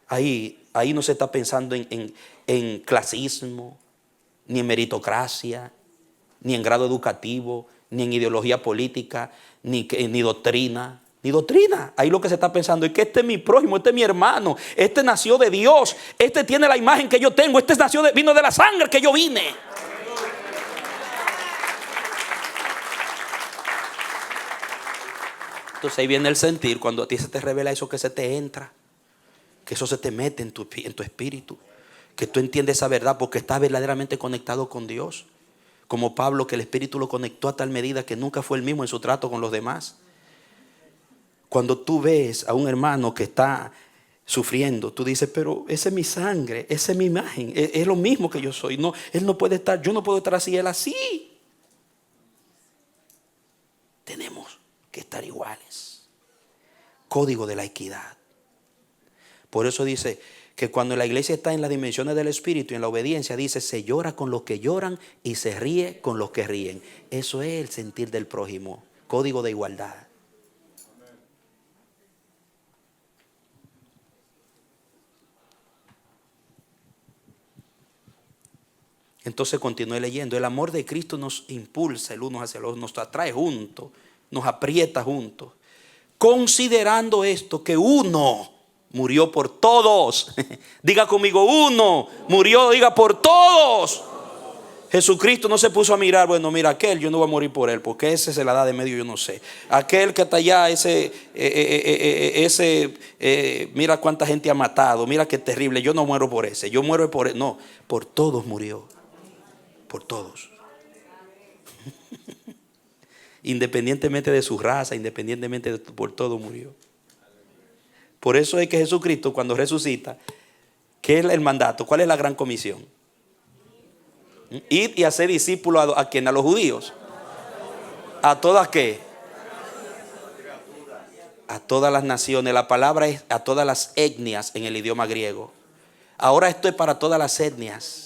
ahí no se está pensando en clasismo, ni en meritocracia, ni en grado educativo, ni en ideología política, ni doctrina. Ni doctrina. Ahí lo que se está pensando es que este es mi prójimo, este es mi hermano, este nació de Dios, este tiene la imagen que yo tengo, este vino de la sangre que yo vine. Entonces ahí viene el sentir, cuando a ti se te revela eso que se te entra, que eso se te mete en tu espíritu, que tú entiendes esa verdad porque estás verdaderamente conectado con Dios. Como Pablo, que el espíritu lo conectó a tal medida que nunca fue el mismo en su trato con los demás. Cuando tú ves a un hermano que está sufriendo, tú dices, pero esa es mi sangre, esa es mi imagen, es lo mismo que yo soy. No, él no puede estar, yo no puedo estar así, él así. Tenemos que estar iguales. Código de la equidad. Por eso dice que cuando la iglesia está en las dimensiones del espíritu y en la obediencia, dice, se llora con los que lloran y se ríe con los que ríen. Eso es el sentir del prójimo. Código de igualdad. Entonces continúe leyendo. El amor de Cristo nos impulsa el uno hacia el otro, nos atrae juntos, nos aprieta juntos. Considerando esto, que uno murió por todos. Diga conmigo, uno murió, diga por todos. Jesucristo no se puso a mirar, bueno, mira aquel, yo no voy a morir por él, porque ese se la da de medio, yo no sé. Aquel que está allá, mira cuánta gente ha matado, mira qué terrible, yo no muero por ese, yo muero por él. No, por todos murió. Por todos. Independientemente de su raza, independientemente de por todo murió. Por eso es que Jesucristo, cuando resucita, ¿qué es el mandato? ¿Cuál es la gran comisión? Ir y hacer discípulos a quien, a los judíos. ¿A todas qué? A todas las naciones. La palabra es a todas las etnias en el idioma griego. Ahora esto es para todas las etnias.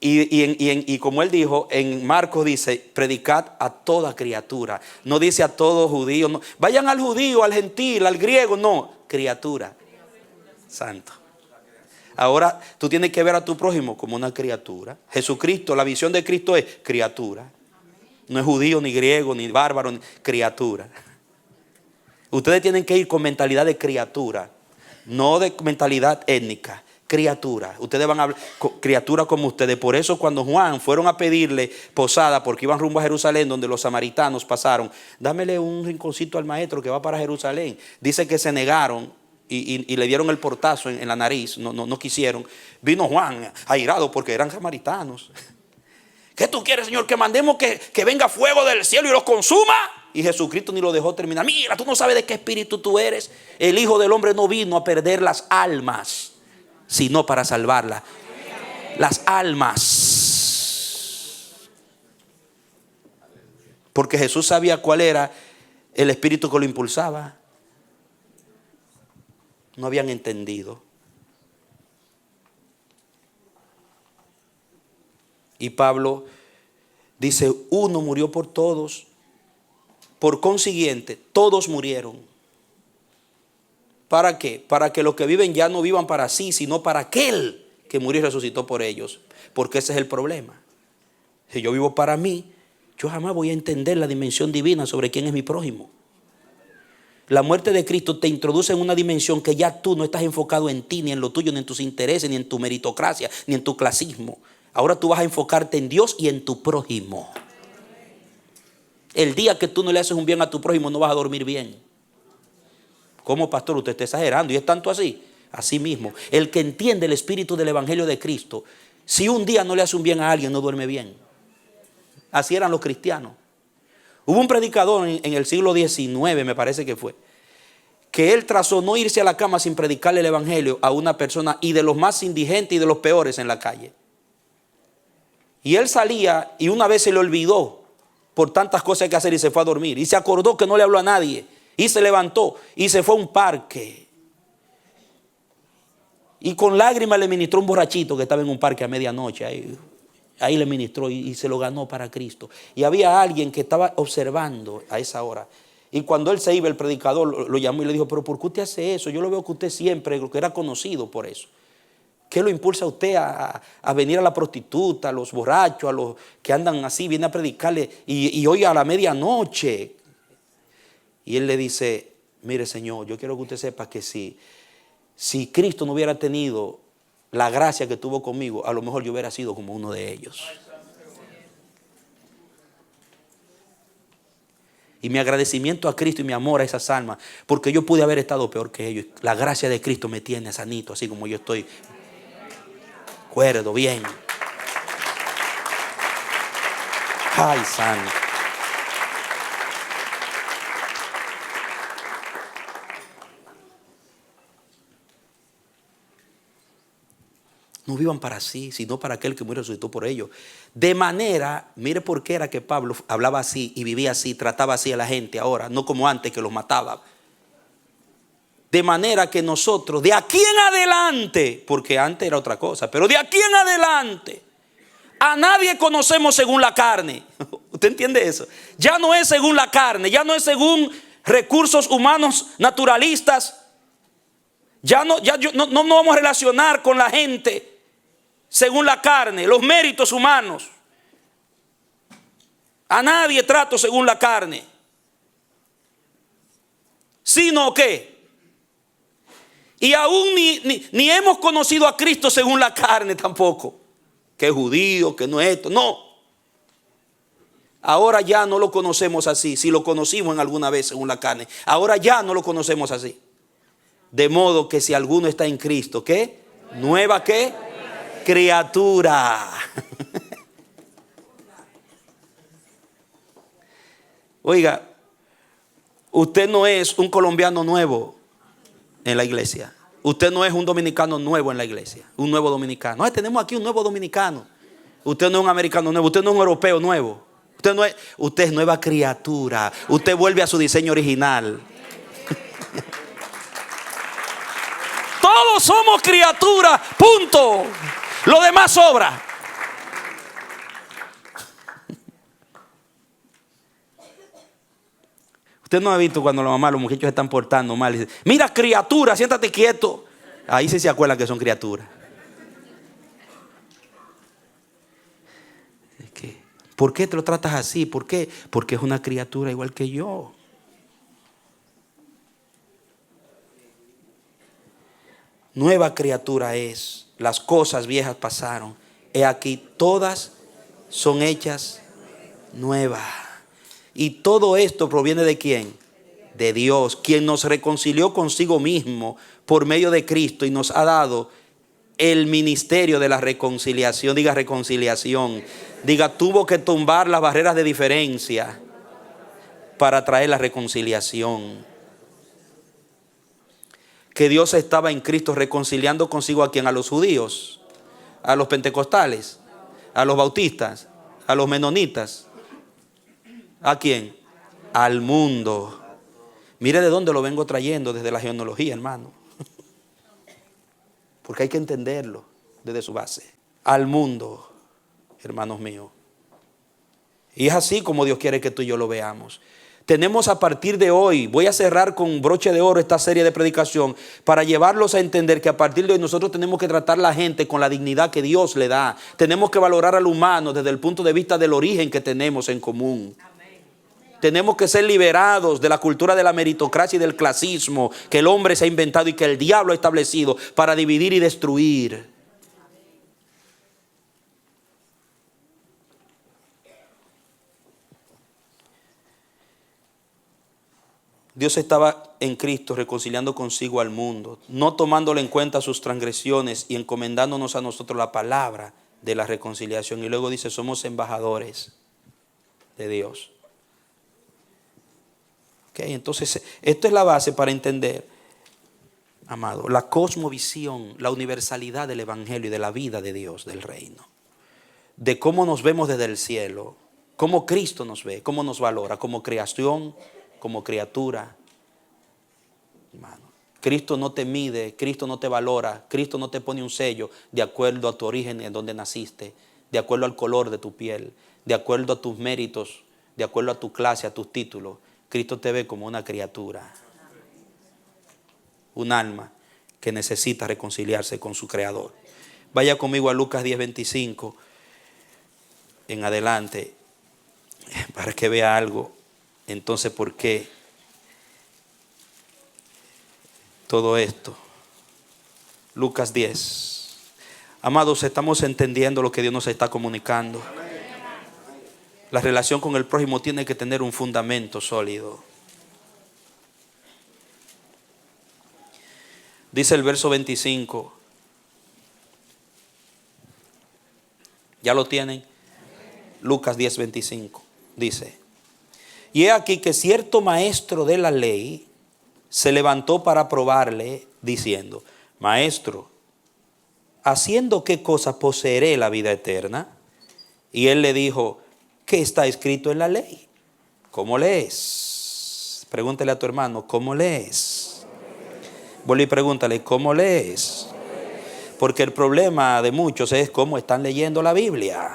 Y como él dijo, en Marcos dice, predicad a toda criatura. No dice a todo judío. No. Vayan al judío, al gentil, al griego. No, criatura. Santo. Ahora tú tienes que ver a tu prójimo como una criatura. Jesucristo, la visión de Cristo es criatura. No es judío, ni griego, ni bárbaro, ni criatura. Ustedes tienen que ir con mentalidad de criatura, no de mentalidad étnica. Criatura, ustedes van a hablar criatura como ustedes. Por eso cuando Juan fueron a pedirle posada, porque iban rumbo a Jerusalén, donde los samaritanos pasaron, dámele un rinconcito al maestro que va para Jerusalén. Dice que se negaron y le dieron el portazo en la nariz, no quisieron. Vino Juan airado porque eran samaritanos. ¿Qué tú quieres, Señor? Que mandemos que venga fuego del cielo y los consuma. Y Jesucristo ni lo dejó terminar. Mira, tú no sabes de qué espíritu tú eres. El Hijo del Hombre no vino a perder las almas, sino para salvarla. Las almas. Porque Jesús sabía cuál era el espíritu que lo impulsaba. No habían entendido. Y Pablo dice, uno murió por todos, por consiguiente, todos murieron. ¿Para qué? Para que los que viven ya no vivan para sí, sino para aquel que murió y resucitó por ellos. Porque ese es el problema. Si yo vivo para mí, yo jamás voy a entender la dimensión divina sobre quién es mi prójimo. La muerte de Cristo te introduce en una dimensión que ya tú no estás enfocado en ti, ni en lo tuyo, ni en tus intereses, ni en tu meritocracia, ni en tu clasismo. Ahora tú vas a enfocarte en Dios y en tu prójimo. El día que tú no le haces un bien a tu prójimo, no vas a dormir bien. ¿Cómo, pastor? Usted está exagerando. ¿Y es tanto así? Así mismo. El que entiende el espíritu del evangelio de Cristo, si un día no le hace un bien a alguien, no duerme bien. Así eran los cristianos. Hubo un predicador en el siglo XIX, me parece que fue, que él trazó no irse a la cama sin predicarle el evangelio a una persona, y de los más indigentes y de los peores en la calle. Y él salía y una vez se le olvidó por tantas cosas que hacer y se fue a dormir. Y se acordó que no le habló a nadie. Y se levantó y se fue a un parque. Y con lágrimas le ministró un borrachito que estaba en un parque a medianoche. Ahí le ministró y se lo ganó para Cristo. Y había alguien que estaba observando a esa hora. Y cuando él se iba, el predicador lo llamó y le dijo, pero ¿por qué usted hace eso? Yo lo veo que usted siempre, que era conocido por eso. ¿Qué lo impulsa a usted a venir a la prostituta, a los borrachos, a los que andan así, viene a predicarle y hoy a la medianoche? Y él le dice, mire señor, yo quiero que usted sepa que si Cristo no hubiera tenido la gracia que tuvo conmigo, a lo mejor yo hubiera sido como uno de ellos. Y mi agradecimiento a Cristo y mi amor a esas almas, porque yo pude haber estado peor que ellos. La gracia de Cristo me tiene sanito, así como yo estoy. Cuerdo, bien. Ay, santo. No vivan para sí, sino para aquel que murió y resucitó por ellos. De manera, mire por qué era que Pablo hablaba así y vivía así, trataba así a la gente ahora, no como antes que los mataba. De manera que nosotros, de aquí en adelante, porque antes era otra cosa, pero de aquí en adelante, a nadie conocemos según la carne. ¿Usted entiende eso? Ya no es según la carne, ya no es según recursos humanos naturalistas. Ya no vamos a relacionar con la gente según la carne, los méritos humanos. A nadie trato según la carne. Sino que, y aún ni hemos conocido a Cristo según la carne tampoco. Que es judío, que no es esto, no. Ahora ya no lo conocemos así. Si lo conocimos en alguna vez según la carne, ahora ya no lo conocemos así. De modo que si alguno está en Cristo, ¿qué? ¿Nueva qué? Criatura. Oiga, usted no es un colombiano nuevo en la iglesia. Usted no es un dominicano nuevo en la iglesia. Un nuevo dominicano. No, tenemos aquí un nuevo dominicano. Usted no es un americano nuevo. Usted no es un europeo nuevo. Usted es nueva criatura. Usted vuelve a su diseño original. Todos somos criaturas, punto. Lo demás sobra. Usted no ha visto cuando la mamá, los muchachos se están portando mal y dice, mira criatura, siéntate quieto. Ahí sí se acuerdan que son criaturas. ¿Por qué te lo tratas así? ¿Por qué? Porque es una criatura igual que yo. Nueva criatura es. Las cosas viejas pasaron. He aquí, todas son hechas nuevas. Y todo esto proviene ¿de quién? De Dios, quien nos reconcilió consigo mismo por medio de Cristo y nos ha dado el ministerio de la reconciliación. Diga reconciliación. Diga, tuvo que tumbar las barreras de diferencia para traer la reconciliación. Que Dios estaba en Cristo reconciliando consigo a quien, a los judíos, a los pentecostales, a los bautistas, a los menonitas. ¿A quién? Al mundo. Mire de dónde lo vengo trayendo, desde la genealogía, hermano. Porque hay que entenderlo desde su base. Al mundo. hermanos míos. Y es así como Dios quiere que tú y yo lo veamos. Tenemos a partir de hoy, voy a cerrar con broche de oro esta serie de predicación para llevarlos a entender que a partir de hoy nosotros tenemos que tratar a la gente con la dignidad que Dios le da. Tenemos que valorar al humano desde el punto de vista del origen que tenemos en común. Tenemos que ser liberados de la cultura de la meritocracia y del clasismo que el hombre se ha inventado y que el diablo ha establecido para dividir y destruir. Dios estaba en Cristo reconciliando consigo al mundo, no tomándole en cuenta sus transgresiones y encomendándonos a nosotros la palabra de la reconciliación. Y luego dice, somos embajadores de Dios. Entonces, esto es la base para entender, amado, la cosmovisión, la universalidad del evangelio y de la vida de Dios, del reino. De cómo nos vemos desde el cielo, cómo Cristo nos ve, cómo nos valora, como creación, como criatura. Hermano, Cristo no te mide, Cristo no te valora, Cristo no te pone un sello de acuerdo a tu origen, en donde naciste, de acuerdo al color de tu piel, de acuerdo a tus méritos, de acuerdo a tu clase, a tus títulos. Cristo te ve como una criatura, un alma que necesita reconciliarse con su Creador. Vaya conmigo a Lucas 10:25 en adelante para que vea algo. Entonces, ¿por qué todo esto? Lucas 10. Amados, estamos entendiendo lo que Dios nos está comunicando. La relación con el prójimo tiene que tener un fundamento sólido. Dice el verso 25. ¿Ya lo tienen? Lucas 10:25. Dice: y he aquí que cierto maestro de la ley se levantó para probarle, diciendo: Maestro, ¿haciendo qué cosa poseeré la vida eterna? Y él le dijo: ¿qué está escrito en la ley? ¿Cómo lees? Pregúntale a tu hermano: ¿cómo lees? Vuelve y pregúntale: ¿cómo lees? Porque el problema de muchos es cómo están leyendo la Biblia.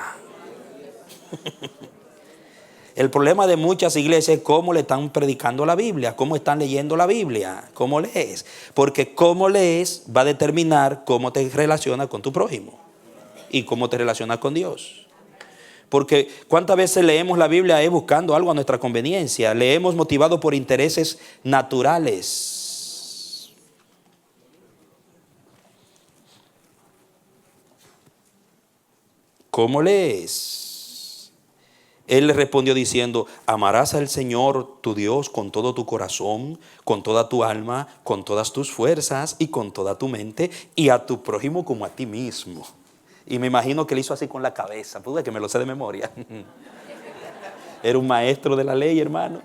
El problema de muchas iglesias es cómo le están predicando la Biblia, cómo están leyendo la Biblia, cómo lees. Porque cómo lees va a determinar cómo te relacionas con tu prójimo y cómo te relacionas con Dios. Porque cuántas veces leemos la Biblia buscando algo a nuestra conveniencia, leemos motivados por intereses naturales. ¿Cómo lees? Él le respondió diciendo: amarás al Señor tu Dios con todo tu corazón, con toda tu alma, con todas tus fuerzas y con toda tu mente, y a tu prójimo como a ti mismo. Y me imagino que le hizo así con la cabeza, pues que me lo sé de memoria. Era un maestro de la ley, hermano.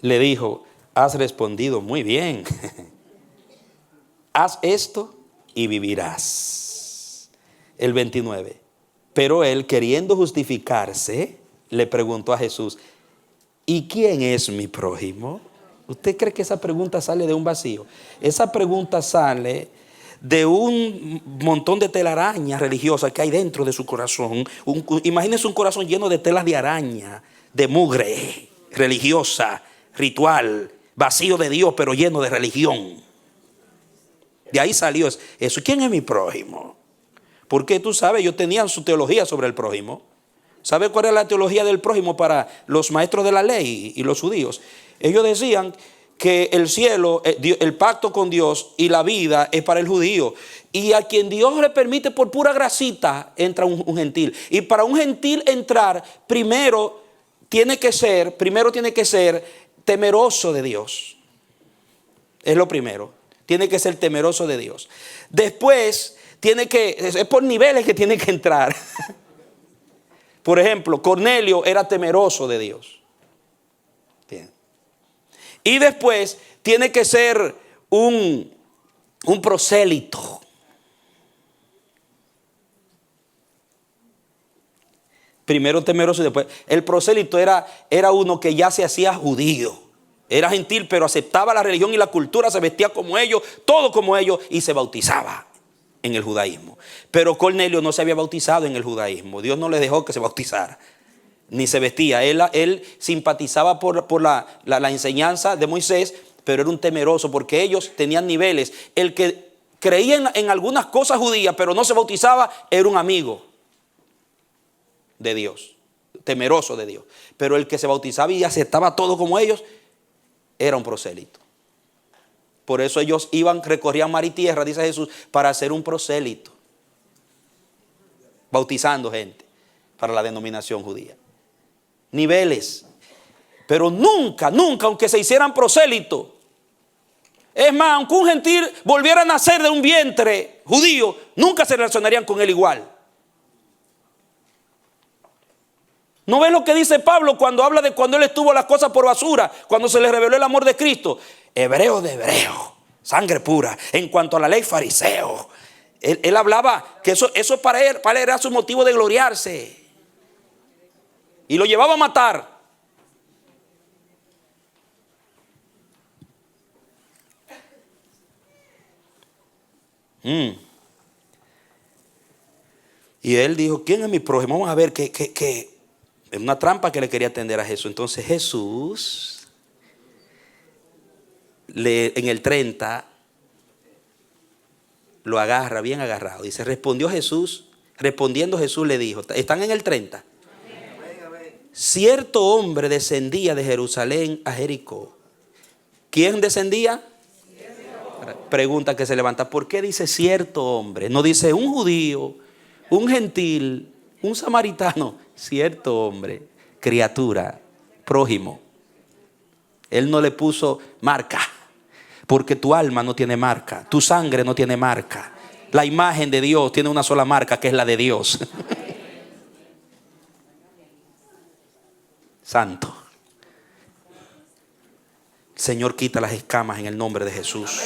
Le dijo: has respondido muy bien. Haz esto y vivirás. El 29. Pero él, queriendo justificarse, le preguntó a Jesús: ¿y quién es mi prójimo? ¿Usted cree que esa pregunta sale de un vacío? Esa pregunta sale de un montón de telarañas religiosas que hay dentro de su corazón. Imagínense un corazón lleno de telas de araña, de mugre religiosa, ritual, vacío de Dios, pero lleno de religión. De ahí salió eso. ¿Quién es mi prójimo? Porque tú sabes, ellos tenían su teología sobre el prójimo. ¿Sabe cuál era la teología del prójimo para los maestros de la ley y los judíos? Ellos decían que el cielo, el pacto con Dios y la vida es para el judío. Y a quien Dios le permite por pura gracita, entra un gentil. Y para un gentil entrar, primero tiene que ser temeroso de Dios. Es lo primero. Tiene que ser temeroso de Dios. Después, es por niveles que tiene que entrar. Por ejemplo, Cornelio era temeroso de Dios. Bien. Y después tiene que ser un prosélito. Primero temeroso y después. El prosélito era uno que ya se hacía judío. Era gentil, pero aceptaba la religión y la cultura, se vestía como ellos, todo como ellos, y se bautizaba en el judaísmo. Pero Cornelio no se había bautizado en el judaísmo. Dios no le dejó que se bautizara, ni se vestía. Él simpatizaba por la enseñanza de Moisés, pero era un temeroso, porque ellos tenían niveles. El que creía en algunas cosas judías, pero no se bautizaba, era un amigo de Dios, temeroso de Dios. Pero el que se bautizaba y aceptaba todo como ellos, era un prosélito. Por eso ellos recorrían mar y tierra, dice Jesús, para hacer un prosélito, bautizando gente para la denominación judía. Niveles. Pero nunca, aunque se hicieran prosélitos, es más, aunque un gentil volviera a nacer de un vientre judío, nunca se relacionarían con él igual. ¿No ves lo que dice Pablo cuando habla de cuando él estuvo las cosas por basura, cuando se le reveló el amor de Cristo? Hebreo de hebreo, sangre pura. En cuanto a la ley, fariseo. Él hablaba que eso para él era su motivo de gloriarse. Y lo llevaba a matar. Y él dijo, ¿quién es mi prójimo? Vamos a ver que es una trampa que le quería tender a Jesús. Entonces Jesús, en el 30, lo agarra, bien agarrado. Dice, respondiendo Jesús le dijo, ¿están en el 30? Cierto hombre descendía de Jerusalén a Jericó. ¿Quién descendía? Pregunta que se levanta, ¿por qué dice cierto hombre? No dice un judío, un gentil, un samaritano. Cierto hombre, criatura, prójimo. Él no le puso marca, porque tu alma no tiene marca, tu sangre no tiene marca. La imagen de Dios tiene una sola marca, que es la de Dios. Santo. El Señor quita las escamas en el nombre de Jesús.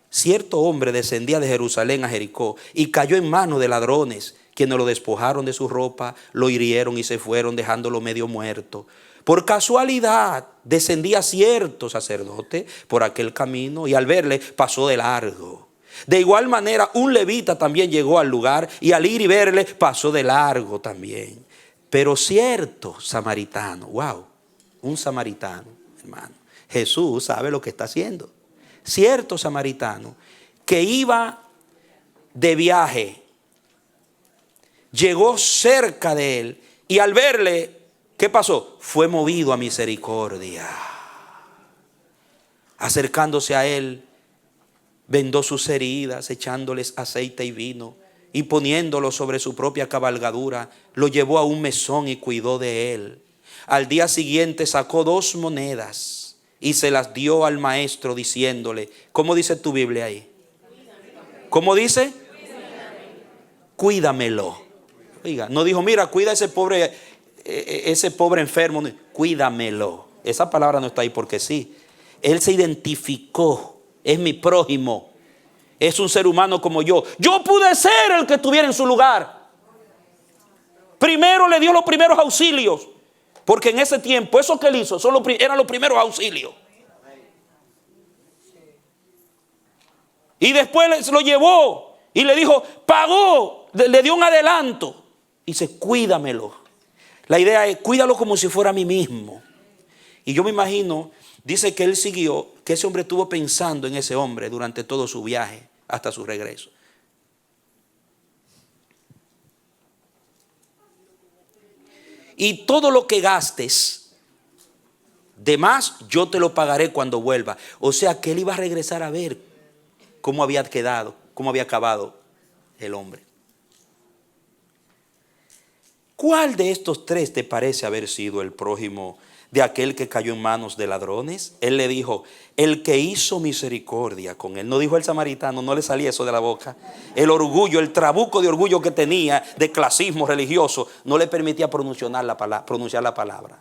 Cierto hombre descendía de Jerusalén a Jericó y cayó en manos de ladrones, quienes lo despojaron de su ropa, lo hirieron y se fueron, dejándolo medio muerto. Por casualidad descendía cierto sacerdote por aquel camino y al verle pasó de largo. De igual manera un levita también llegó al lugar y al ir y verle pasó de largo también. Pero cierto samaritano, un samaritano, hermano, Jesús sabe lo que está haciendo. Cierto samaritano que iba de viaje, llegó cerca de él y al verle, ¿qué pasó? Fue movido a misericordia. Acercándose a él, vendó sus heridas, echándoles aceite y vino, y poniéndolo sobre su propia cabalgadura, lo llevó a un mesón y cuidó de él. Al día siguiente sacó 2 monedas y se las dio al maestro diciéndole, ¿cómo dice tu Biblia ahí? ¿Cómo dice? Cuídamelo. Oiga, no dijo, mira, cuida a ese pobre enfermo. No, cuídamelo. Esa palabra no está ahí porque sí. Él se identificó, es mi prójimo, es un ser humano como yo. Yo pude ser el que estuviera en su lugar. Primero le dio los primeros auxilios. Porque en ese tiempo, eso que él hizo, eran los primeros auxilios. Y después lo llevó y le dijo, pagó, le dio un adelanto. Y dice, cuídamelo. La idea es, cuídalo como si fuera a mí mismo. Y yo me imagino, dice que él siguió, que ese hombre estuvo pensando en ese hombre durante todo su viaje hasta su regreso. Y todo lo que gastes de más, yo te lo pagaré cuando vuelva. O sea que él iba a regresar a ver cómo había quedado, cómo había acabado el hombre. ¿Cuál de estos 3 te parece haber sido el prójimo de aquel que cayó en manos de ladrones? Él le dijo, el que hizo misericordia con él. No dijo el samaritano, no le salía eso de la boca. El orgullo, el trabuco de orgullo que tenía, de clasismo religioso, no le permitía pronunciar la palabra.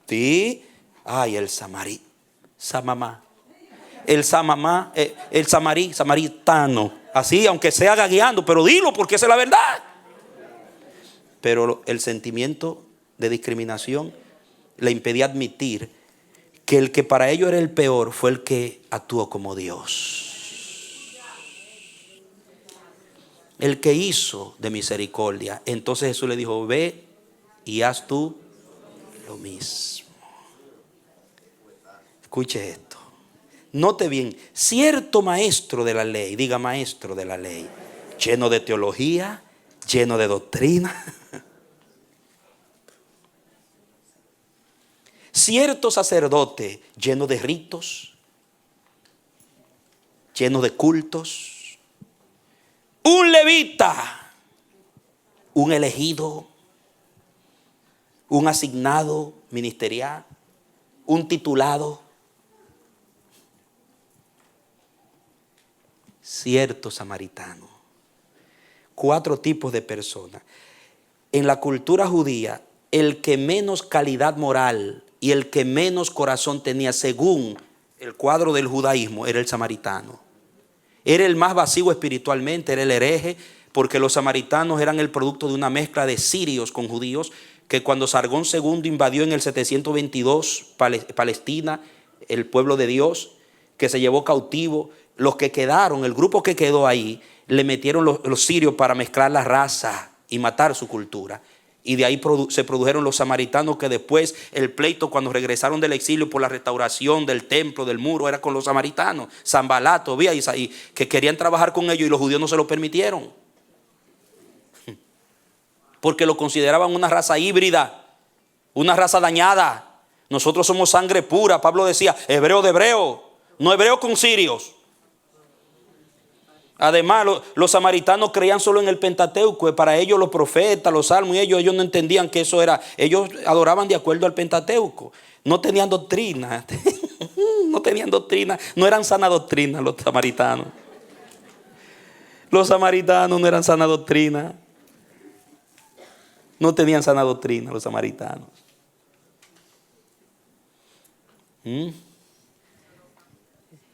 Sí, ay, el samaritano. Así, aunque sea gagueando, pero dilo porque esa es la verdad. Pero el sentimiento de discriminación le impedía admitir que el que para ellos era el peor fue el que actuó como Dios, el que hizo de misericordia. Entonces Jesús le dijo: ve y haz tú lo mismo. Escuche esto, note bien: cierto maestro de la ley, diga maestro de la ley, lleno de teología, lleno de doctrina. Cierto sacerdote lleno de ritos, lleno de cultos. Un levita, un elegido, un asignado ministerial, un titulado. Cierto samaritano. 4 tipos de personas. En la cultura judía, el que menos calidad moral y el que menos corazón tenía, según el cuadro del judaísmo, era el samaritano. Era el más vacío espiritualmente, era el hereje, porque los samaritanos eran el producto de una mezcla de sirios con judíos, que cuando Sargón II invadió en el 722 Palestina, el pueblo de Dios, que se llevó cautivo, los que quedaron, el grupo que quedó ahí, le metieron los sirios para mezclar la raza y matar su cultura. Y de ahí se produjeron los samaritanos, que después el pleito cuando regresaron del exilio por la restauración del templo, del muro, era con los samaritanos. Sanbalat, Tobías y Isaí, que querían trabajar con ellos y los judíos no se lo permitieron, porque lo consideraban una raza híbrida, una raza dañada. Nosotros somos sangre pura. Pablo decía: hebreo de hebreo, no hebreo con sirios. Además, los samaritanos creían solo en el Pentateuco. Para ellos los profetas, los salmos, y ellos no entendían que eso era. Ellos adoraban de acuerdo al Pentateuco. No tenían doctrina. No tenían doctrina. No eran sana doctrina los samaritanos. Los samaritanos no eran sana doctrina. No tenían sana doctrina los samaritanos.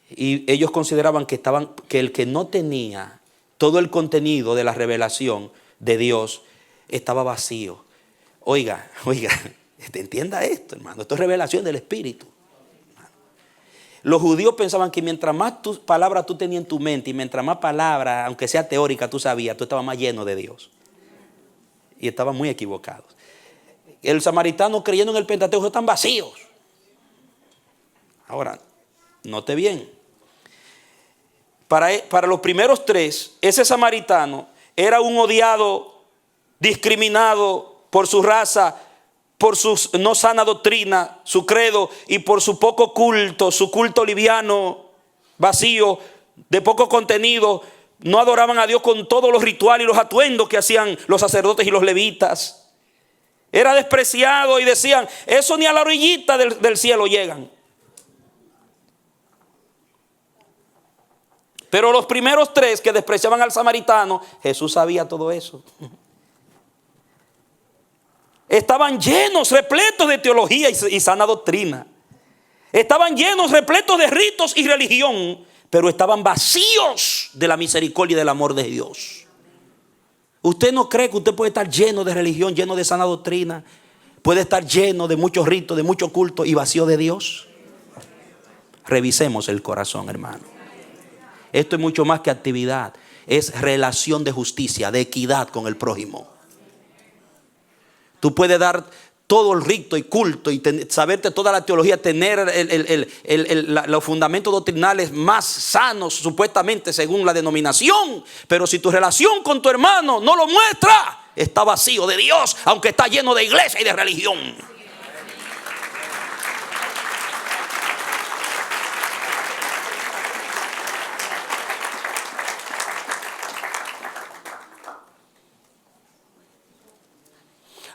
Y ellos consideraban que el que no tenía todo el contenido de la revelación de Dios estaba vacío. Oiga, entienda esto, hermano. Esto es revelación del Espíritu. Los judíos pensaban que mientras más palabras tú tenías en tu mente y mientras más palabras, aunque sea teórica, tú sabías, tú estabas más lleno de Dios. Y estaban muy equivocados. El samaritano, creyendo en el Pentateuco, están vacíos. Ahora, note bien. Para los primeros 3, ese samaritano era un odiado, discriminado por su raza, por su no sana doctrina, su credo, y por su poco culto, su culto liviano, vacío, de poco contenido. No adoraban a Dios con todos los rituales y los atuendos que hacían los sacerdotes y los levitas. Era despreciado y decían: eso ni a la orillita del cielo llegan. Pero los primeros 3 que despreciaban al samaritano, Jesús sabía todo eso. Estaban llenos, repletos de teología y sana doctrina. Estaban llenos, repletos de ritos y religión, pero estaban vacíos de la misericordia y del amor de Dios. ¿Usted no cree que usted puede estar lleno de religión, lleno de sana doctrina? Puede estar lleno de muchos ritos, de mucho culto y vacío de Dios. Revisemos el corazón, hermano. Esto es mucho más que actividad. Es relación de justicia, de equidad con el prójimo. Tú puedes dar todo el rito y culto y saberte toda la teología, tener los fundamentos doctrinales más sanos supuestamente según la denominación, pero si tu relación con tu hermano no lo muestra, está vacío de Dios, aunque está lleno de iglesia y de religión.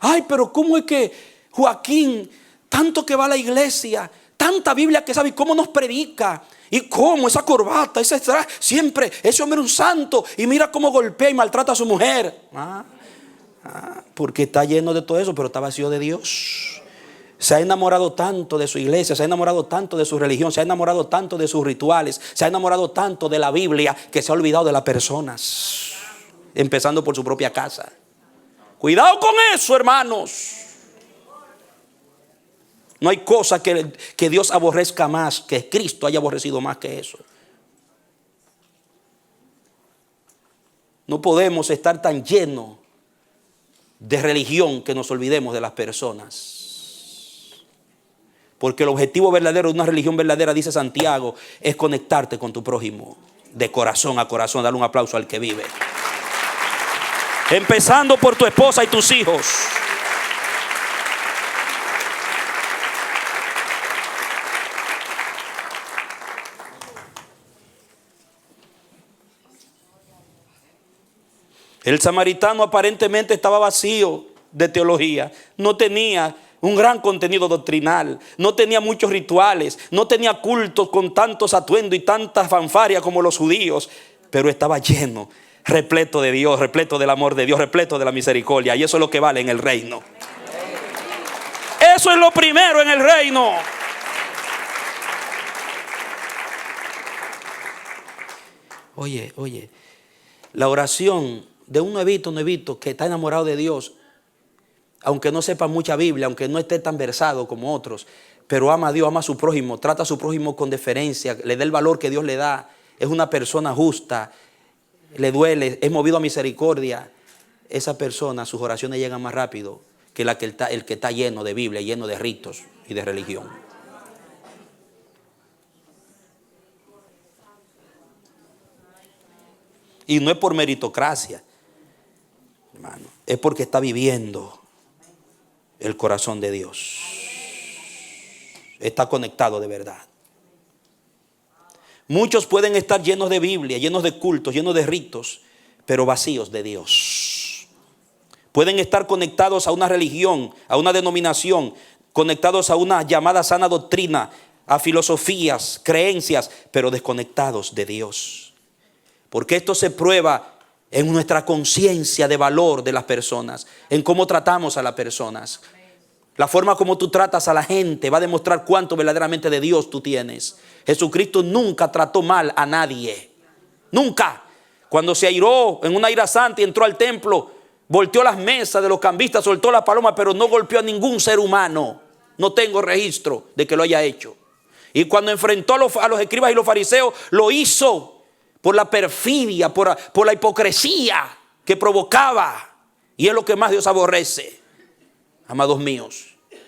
Ay, pero ¿cómo es que Joaquín, tanto que va a la iglesia, tanta Biblia que sabe, cómo nos predica? Y cómo esa corbata, siempre, ese hombre es un santo, y mira cómo golpea y maltrata a su mujer. Porque está lleno de todo eso, pero está vacío de Dios. Se ha enamorado tanto de su iglesia, se ha enamorado tanto de su religión, se ha enamorado tanto de sus rituales, se ha enamorado tanto de la Biblia, que se ha olvidado de las personas, empezando por su propia casa. Cuidado con eso, hermanos. No hay cosa que Dios aborrezca más, que Cristo haya aborrecido más que eso. No podemos estar tan llenos de religión que nos olvidemos de las personas. Porque el objetivo verdadero de una religión verdadera, dice Santiago, es conectarte con tu prójimo de corazón a corazón. Dale un aplauso al que vive. Empezando por tu esposa y tus hijos. El samaritano aparentemente estaba vacío de teología. No tenía un gran contenido doctrinal. No tenía muchos rituales. No tenía cultos con tantos atuendos y tanta fanfarria como los judíos. Pero estaba lleno, repleto de Dios, repleto del amor de Dios, repleto de la misericordia. Y eso es lo que vale en el reino. Eso es lo primero en el reino. Oye, la oración de un nuevito que está enamorado de Dios, aunque no sepa mucha Biblia, aunque no esté tan versado como otros, pero ama a Dios, ama a su prójimo, trata a su prójimo con deferencia, le da el valor que Dios le da, es una persona justa, le duele, es movido a misericordia. Esa persona, sus oraciones llegan más rápido que el que está lleno de Biblia, lleno de ritos y de religión. Y no es por meritocracia, hermano, es porque está viviendo el corazón de Dios. Está conectado de verdad. Muchos pueden estar llenos de Biblia, llenos de cultos, llenos de ritos, pero vacíos de Dios. Pueden estar conectados a una religión, a una denominación, conectados a una llamada sana doctrina, a filosofías, creencias, pero desconectados de Dios. Porque esto se prueba en nuestra conciencia de valor de las personas, en cómo tratamos a las personas. La forma como tú tratas a la gente va a demostrar cuánto verdaderamente de Dios tú tienes. Jesucristo nunca trató mal a nadie. Nunca. Cuando se airó en una ira santa y entró al templo, volteó las mesas de los cambistas, soltó la paloma, pero no golpeó a ningún ser humano. No tengo registro de que lo haya hecho. Y cuando enfrentó a los escribas y los fariseos, lo hizo por la perfidia, por la hipocresía que provocaba. Y es lo que más Dios aborrece, amados míos.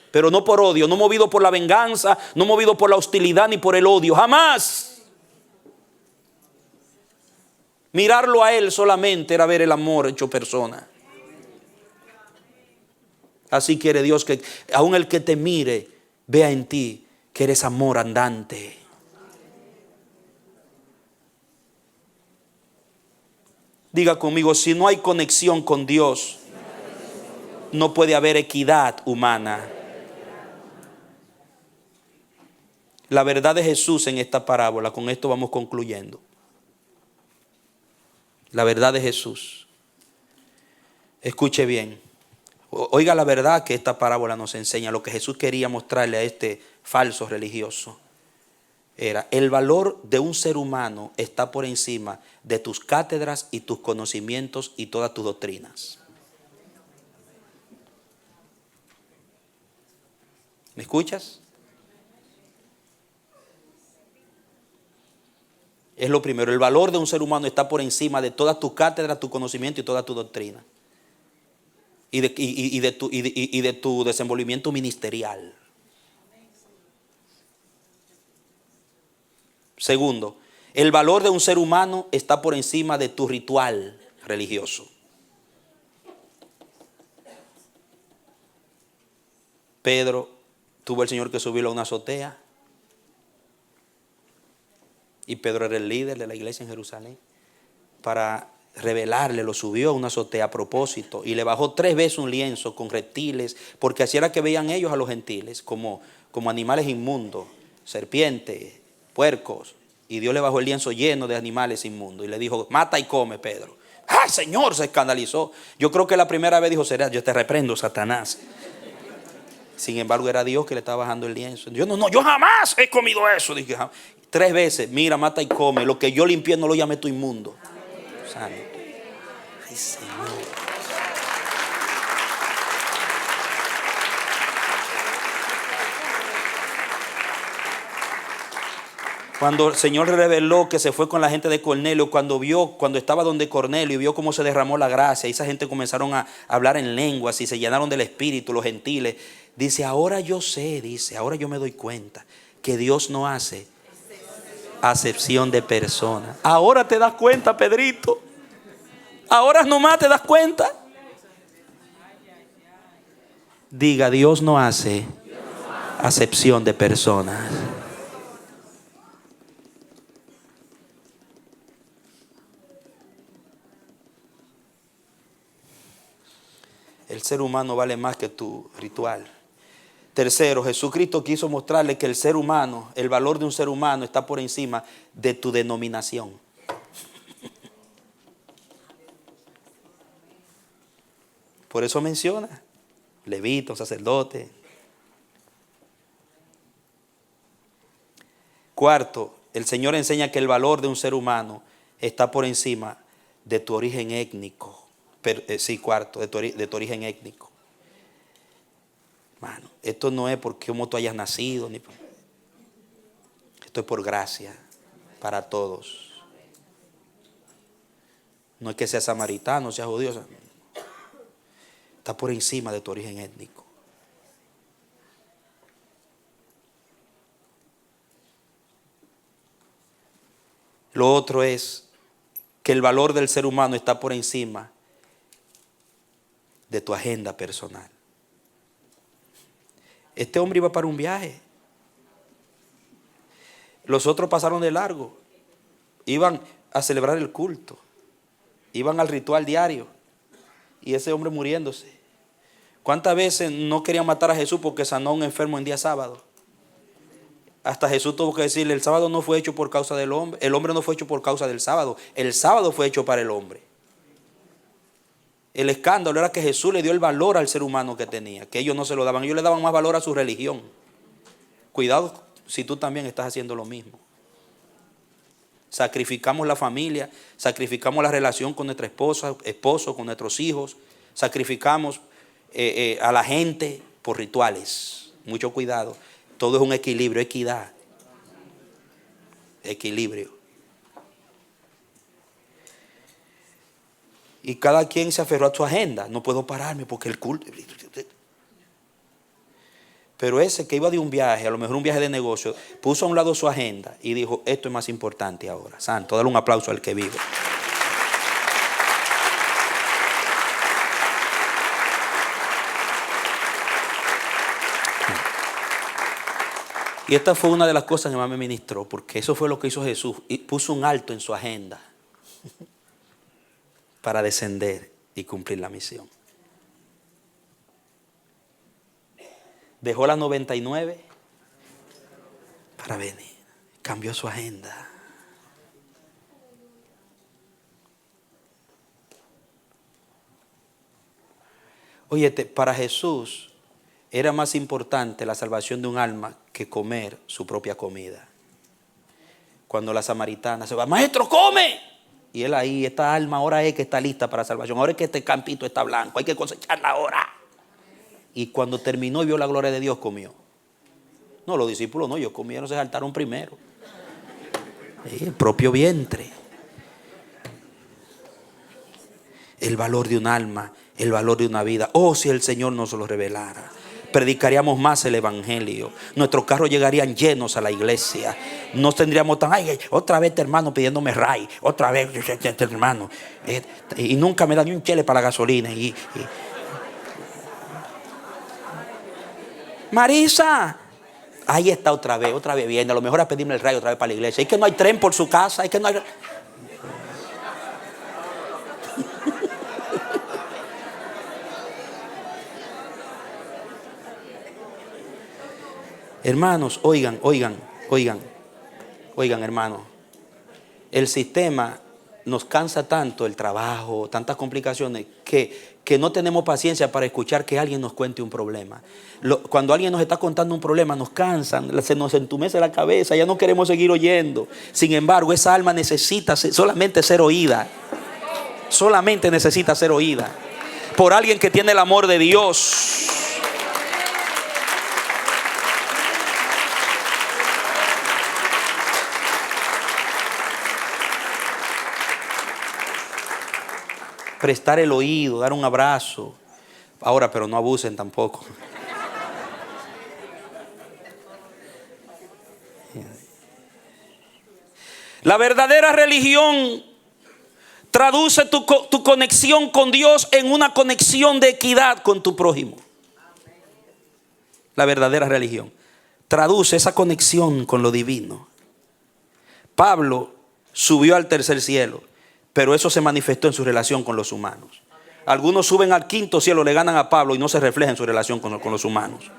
Pero no por odio, no movido por la venganza, no movido por la hostilidad ni por el odio. Jamás. Mirarlo a Él solamente era ver el amor hecho persona. Así quiere Dios que aun el que te mire vea en ti que eres amor andante. Diga conmigo, si no hay conexión con Dios, no puede haber equidad humana. La verdad de Jesús en esta parábola, con esto vamos concluyendo. La verdad de Jesús. Escuche bien. Oiga la verdad que esta parábola nos enseña. Lo que Jesús quería mostrarle a este falso religioso era: el valor de un ser humano está por encima de tus cátedras y tus conocimientos y todas tus doctrinas. ¿Me escuchas? Es lo primero. El valor de un ser humano está por encima de todas tus cátedras, tu conocimiento y toda tu doctrina. Y de tu desenvolvimiento ministerial. Segundo, el valor de un ser humano está por encima de tu ritual religioso. Pedro tuvo el Señor que subirlo a una azotea. Y Pedro era el líder de la iglesia en Jerusalén. Para revelarle, lo subió a una azotea a propósito. Y le bajó 3 veces un lienzo con reptiles. Porque así era que veían ellos a los gentiles. Como animales inmundos. Serpientes, puercos. Y Dios le bajó el lienzo lleno de animales inmundos. Y le dijo: mata y come, Pedro. ¡Ah, Señor! Se escandalizó. Yo creo que la primera vez dijo: será, yo te reprendo, Satanás. Sin embargo, era Dios que le estaba bajando el lienzo. Yo yo jamás he comido eso. Dije, 3 veces, mira, mata y come. Lo que yo limpié no lo llame tú inmundo. Santo. Ay, Señor. Cuando el Señor reveló que se fue con la gente de Cornelio, cuando estaba donde Cornelio y vio cómo se derramó la gracia, y esa gente comenzaron a hablar en lenguas y se llenaron del Espíritu, los gentiles. Dice, ahora yo sé, ahora yo me doy cuenta que Dios no hace acepción de personas. Ahora te das cuenta, Pedrito. Ahora nomás te das cuenta. Diga, Dios no hace acepción de personas. El ser humano vale más que tu ritual. Tercero, Jesucristo quiso mostrarle que el ser humano, el valor de un ser humano está por encima de tu denominación. Por eso menciona levita, sacerdote. Cuarto, el Señor enseña que el valor de un ser humano está por encima de tu origen étnico. Cuarto, de tu origen étnico. Hermano, esto no es porque como tú hayas nacido, esto es por gracia para todos. No es que seas samaritano, seas judío. Está por encima de tu origen étnico. Lo otro es que el valor del ser humano está por encima de tu agenda personal. Este hombre iba para un viaje. Los otros pasaron de largo. Iban a celebrar el culto. Iban al ritual diario. Y ese hombre muriéndose. ¿Cuántas veces no querían matar a Jesús porque sanó a un enfermo en día sábado? Hasta Jesús tuvo que decirle, el sábado no fue hecho por causa del hombre. El hombre no fue hecho por causa del sábado. El sábado fue hecho para el hombre. El escándalo era que Jesús le dio el valor al ser humano que tenía, que ellos no se lo daban. Ellos le daban más valor a su religión. Cuidado si tú también estás haciendo lo mismo. Sacrificamos la familia, sacrificamos la relación con nuestra esposa, esposo, con nuestros hijos. Sacrificamos a la gente por rituales. Mucho cuidado. Todo es un equilibrio, equidad. Equilibrio. Y cada quien se aferró a su agenda. No puedo pararme porque el culto. Pero ese que iba de un viaje, a lo mejor un viaje de negocio, puso a un lado su agenda y dijo, esto es más importante ahora. Santo, dale un aplauso al que vive. Y esta fue una de las cosas que más me ministró, porque eso fue lo que hizo Jesús. Y puso un alto en su agenda para descender y cumplir la misión. Dejó las 99 para venir. Cambió su agenda. Oye, para Jesús era más importante la salvación de un alma que comer su propia comida. Cuando la samaritana se va, maestro, come. Y él ahí, esta alma ahora es que está lista para salvación. Ahora es que este campito está blanco, hay que cosecharla ahora. Y cuando terminó y vio la gloria de Dios, comió. No, los discípulos no, ellos comieron, se saltaron primero. El propio vientre. El valor de un alma, el valor de una vida. Oh, si el Señor nos lo revelara. Predicaríamos más el evangelio. Nuestros carros llegarían llenos a la iglesia. No tendríamos tan, ay, otra vez este hermano pidiéndome ray, otra vez este hermano. Y nunca me da ni un chele para la gasolina. Marisa, ahí está otra vez viene. A lo mejor a pedirme el rayo otra vez para la iglesia. Es que no hay tren por su casa, es que no hay. Hermanos, oigan, hermanos. El sistema nos cansa tanto, el trabajo, tantas complicaciones, que no tenemos paciencia para escuchar que alguien nos cuente un problema. Cuando alguien nos está contando un problema, nos cansan, se nos entumece la cabeza, ya no queremos seguir oyendo. Sin embargo, esa alma necesita solamente ser oída. Solamente necesita ser oída por alguien que tiene el amor de Dios. prestar el oído, dar un abrazo. Ahora, pero no abusen tampoco. La verdadera religión traduce tu conexión con Dios en una conexión de equidad con tu prójimo. La verdadera religión traduce esa conexión con lo divino. Pablo subió al tercer cielo, pero eso se manifestó en su relación con los humanos. Algunos suben al quinto cielo, le ganan a Pablo y no se refleja en su relación con los humanos.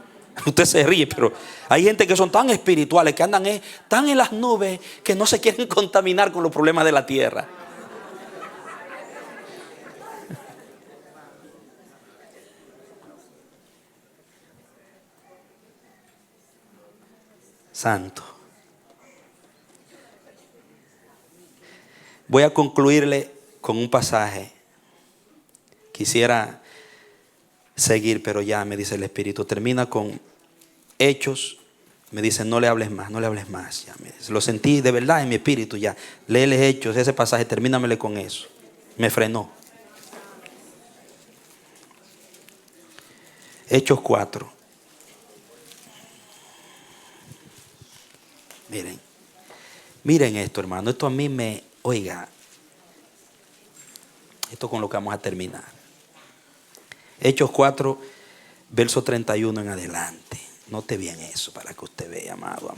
Usted se ríe, pero hay gente que son tan espirituales, que andan tan en las nubes, que no se quieren contaminar con los problemas de la tierra. Santo. Voy a concluirle con un pasaje. Quisiera seguir, pero ya me dice el Espíritu. Termina con Hechos. Me dice, no le hables más, no le hables más. Ya lo sentí de verdad en mi espíritu ya. Léele Hechos, ese pasaje, termínamele con eso. Me frenó. Hechos 4. Miren esto, hermano. Esto a mí oiga, esto con lo que vamos a terminar. Hechos 4, verso 31 en adelante. Note bien eso para que usted vea, amado.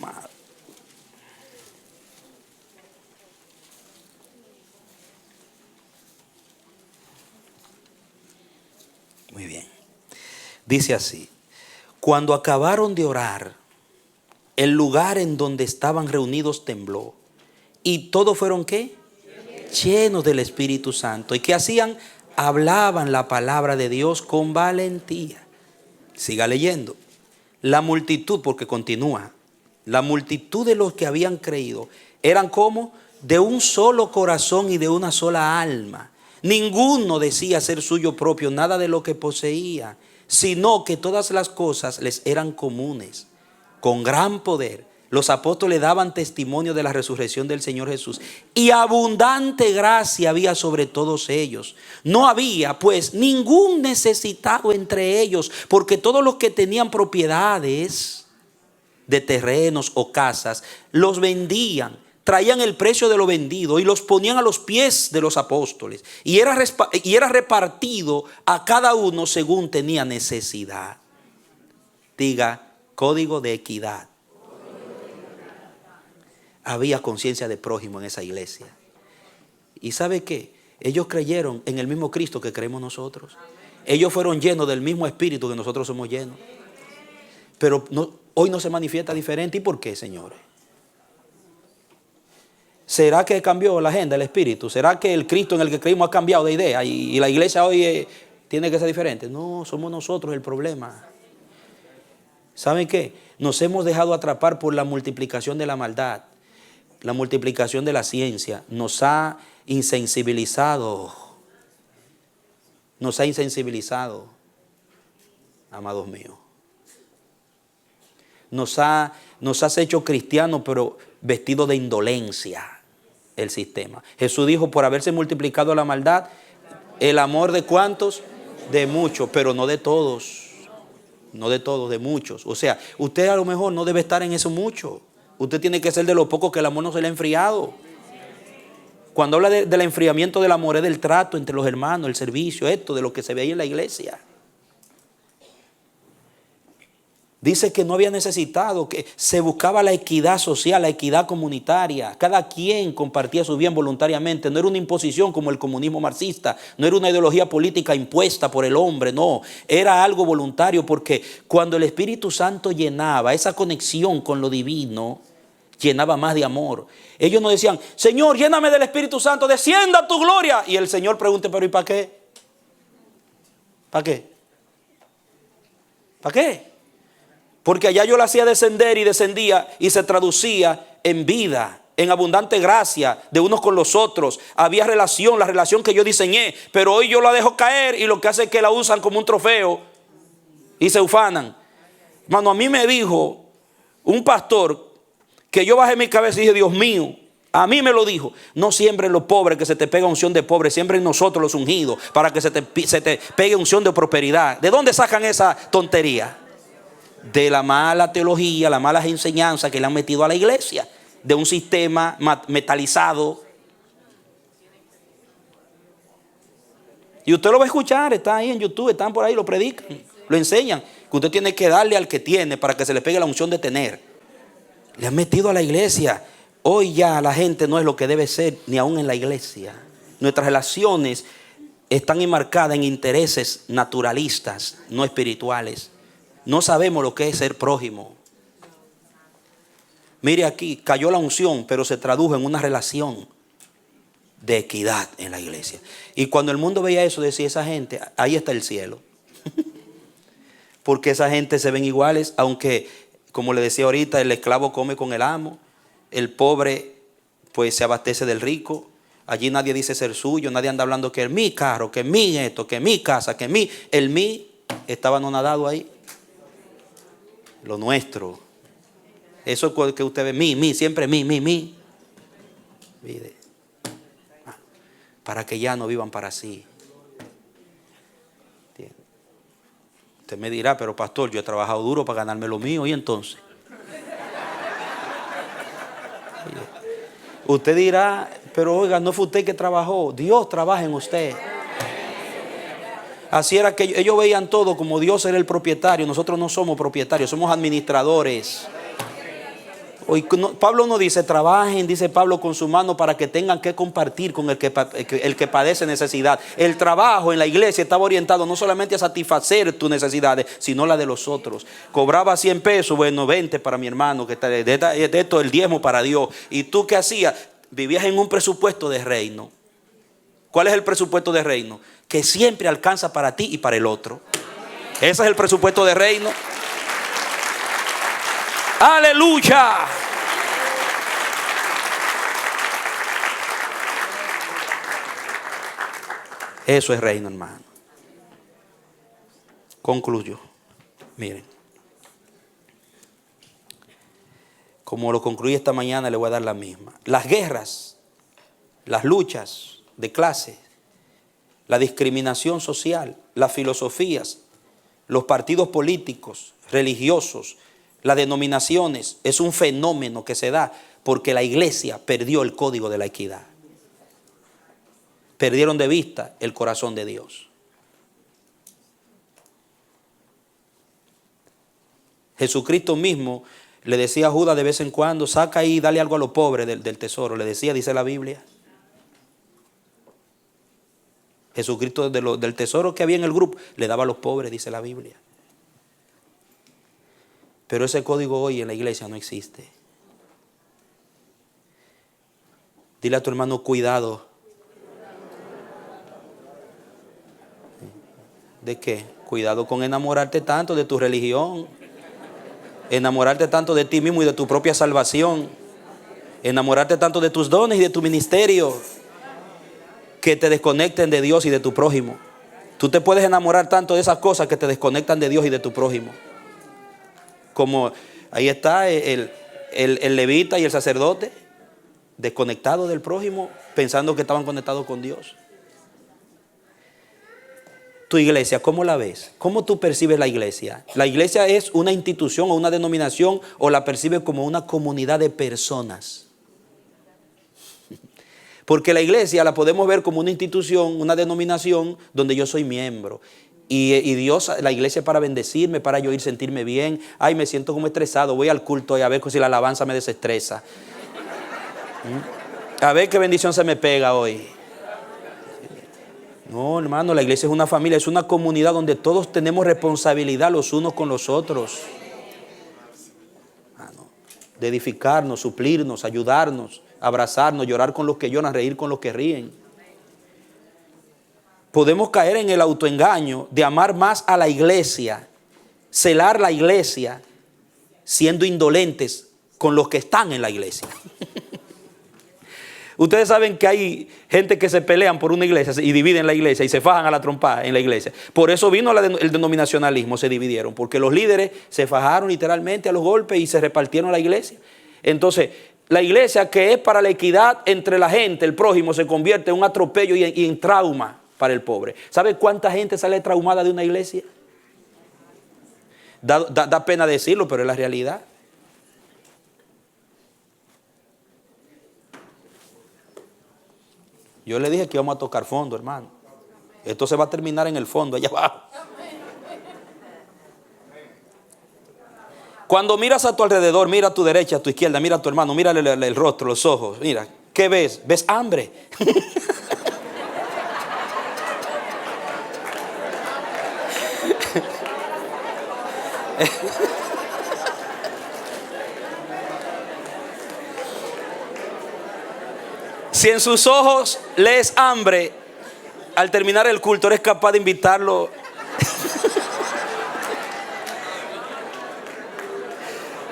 Muy bien. Dice así: cuando acabaron de orar, el lugar en donde estaban reunidos tembló. Y todos fueron ¿qué? Llenos del Espíritu Santo. ¿Y qué hacían? Hablaban la palabra de Dios con valentía. Siga leyendo. La multitud, porque continúa, la multitud de los que habían creído eran como de un solo corazón y de una sola alma. Ninguno decía ser suyo propio nada de lo que poseía, sino que todas las cosas les eran comunes. Con gran poder los apóstoles daban testimonio de la resurrección del Señor Jesús, y abundante gracia había sobre todos ellos. No había pues ningún necesitado entre ellos, porque todos los que tenían propiedades de terrenos o casas los vendían, traían el precio de lo vendido y los ponían a los pies de los apóstoles, y era repartido a cada uno según tenía necesidad. Diga, código de equidad. Había conciencia de prójimo en esa iglesia. ¿Y sabe qué? Ellos creyeron en el mismo Cristo que creemos nosotros. Ellos fueron llenos del mismo Espíritu que nosotros somos llenos. Pero hoy no se manifiesta diferente. ¿Y por qué, señores? ¿Será que cambió la agenda, el Espíritu? ¿Será que el Cristo en el que creímos ha cambiado de idea y la iglesia hoy tiene que ser diferente? No, somos nosotros el problema. ¿Saben qué? Nos hemos dejado atrapar por la multiplicación de la maldad. La multiplicación de la ciencia nos ha insensibilizado. Nos ha insensibilizado, amados míos. Nos has hecho cristianos, pero vestidos de indolencia el sistema. Jesús dijo, por haberse multiplicado la maldad, el amor de ¿cuántos? De muchos, pero no de todos. No de todos, de muchos. O sea, usted a lo mejor no debe estar en eso mucho. Usted tiene que ser de los pocos que el amor no se le ha enfriado. Cuando habla del enfriamiento del amor, es del trato entre los hermanos, el servicio, esto de lo que se veía en la iglesia. Dice que no había necesitado, que se buscaba la equidad social, la equidad comunitaria. Cada quien compartía su bien voluntariamente. No era una imposición como el comunismo marxista. No era una ideología política impuesta por el hombre. No, era algo voluntario, porque cuando el Espíritu Santo llenaba esa conexión con lo divino, llenaba más de amor. Ellos no decían, Señor, lléname del Espíritu Santo, descienda tu gloria. Y el Señor pregunte, pero ¿y para qué? ¿Para qué? ¿Para qué? Porque allá yo la hacía descender y descendía y se traducía en vida, en abundante gracia de unos con los otros. Había relación, la relación que yo diseñé, pero hoy yo la dejo caer y lo que hace es que la usan como un trofeo y se ufanan. Hermano, a mí me dijo un pastor que yo bajé mi cabeza y dije, Dios mío, A mí me lo dijo. No siembren los pobres, que se te pega unción de pobre. Siembren nosotros los ungidos, para que se te pegue unción de prosperidad. ¿De dónde sacan esa tontería? De la mala teología, las malas enseñanzas que le han metido a la iglesia. De un sistema metalizado. Y usted lo va a escuchar, está ahí en YouTube, están por ahí, lo predican, lo enseñan. Que usted tiene que darle al que tiene para que se le pegue la unción de tener. Le han metido a la iglesia. Hoy ya la gente no es lo que debe ser, ni aún en la iglesia. Nuestras relaciones están enmarcadas en intereses naturalistas, no espirituales. No sabemos lo que es ser prójimo. Mire aquí, cayó la unción, pero se tradujo en una relación de equidad en la iglesia. Y cuando el mundo veía eso, decía: esa gente, ahí está el cielo. Porque esa gente se ven iguales, aunque, como le decía ahorita, el esclavo come con el amo, el pobre pues se abastece del rico. Allí nadie dice ser suyo, nadie anda hablando que es mi carro, que es mi esto, que es mi casa, que es mi. El mí estaba anonadado ahí. Lo nuestro. Eso que usted ve, mí, siempre mí. Mire. Para que ya no vivan para sí. Usted me dirá: pero pastor, yo he trabajado duro para ganarme lo mío, ¿y entonces? Usted dirá: pero oiga, no fue usted que trabajó, Dios trabaja en usted. Así era que ellos veían todo como Dios era el propietario. Nosotros no somos propietarios, somos administradores. Hoy Pablo no dice trabajen, dice Pablo, con su mano para que tengan que compartir con el que padece necesidad. El trabajo en la iglesia estaba orientado no solamente a satisfacer tus necesidades, sino la de los otros. Cobraba 100 pesos, bueno, 20 para mi hermano, que está de esto el diezmo para Dios. ¿Y tú qué hacías? Vivías en un presupuesto de reino. ¿Cuál es el presupuesto de reino? Que siempre alcanza para ti y para el otro. Ese es el presupuesto de reino. ¡Aleluya! Eso es reino, hermano. Concluyo. Miren. Como lo concluí esta mañana, le voy a dar la misma. Las guerras, las luchas de clase, la discriminación social, las filosofías, los partidos políticos, religiosos, las denominaciones, es un fenómeno que se da porque la iglesia perdió el código de la equidad. Perdieron de vista el corazón de Dios. Jesucristo mismo le decía a Judas de vez en cuando: saca ahí y dale algo a los pobres del tesoro. Le decía, dice la Biblia. Jesucristo del tesoro que había en el grupo le daba a los pobres, dice la Biblia. Pero ese código hoy en la iglesia no existe. Dile a tu hermano: cuidado. ¿De qué? Cuidado con enamorarte tanto de tu religión. Enamorarte tanto de ti mismo y de tu propia salvación. Enamorarte tanto de tus dones y de tu ministerio, que te desconecten de Dios y de tu prójimo. Tú te puedes enamorar tanto de esas cosas que te desconectan de Dios y de tu prójimo. Como ahí está el levita y el sacerdote, desconectados del prójimo, pensando que estaban conectados con Dios. Tu iglesia, ¿cómo la ves? ¿Cómo tú percibes la iglesia? ¿La iglesia es una institución o una denominación, o la percibes como una comunidad de personas? Porque la iglesia la podemos ver como una institución, una denominación donde yo soy miembro. Y Dios, la iglesia es para bendecirme, para yo ir sentirme bien. Ay, me siento como estresado, voy al culto y a ver si la alabanza me desestresa. A ver qué bendición se me pega hoy. No, hermano, la iglesia es una familia, es una comunidad donde todos tenemos responsabilidad los unos con los otros. De edificarnos, suplirnos, ayudarnos, abrazarnos, llorar con los que lloran, reír con los que ríen. Podemos caer en el autoengaño de amar más a la iglesia, celar la iglesia, siendo indolentes con los que están en la iglesia. Ustedes saben que hay gente que se pelean por una iglesia y dividen la iglesia y se fajan a la trompada en la iglesia. Por eso vino el denominacionalismo, se dividieron, porque los líderes se fajaron literalmente a los golpes y se repartieron la iglesia. Entonces, la iglesia, que es para la equidad entre la gente, el prójimo, se convierte en un atropello y en trauma para el pobre. ¿Sabe cuánta gente sale traumada de una iglesia? Da pena decirlo, pero es la realidad. Yo le dije que íbamos a tocar fondo, hermano. Esto se va a terminar en el fondo, allá abajo. Cuando miras a tu alrededor, mira a tu derecha, a tu izquierda, mira a tu hermano, mírale el rostro, los ojos. Mira, ¿qué ves? ¿Ves hambre? Si en sus ojos lees hambre, al terminar el culto eres capaz de invitarlo.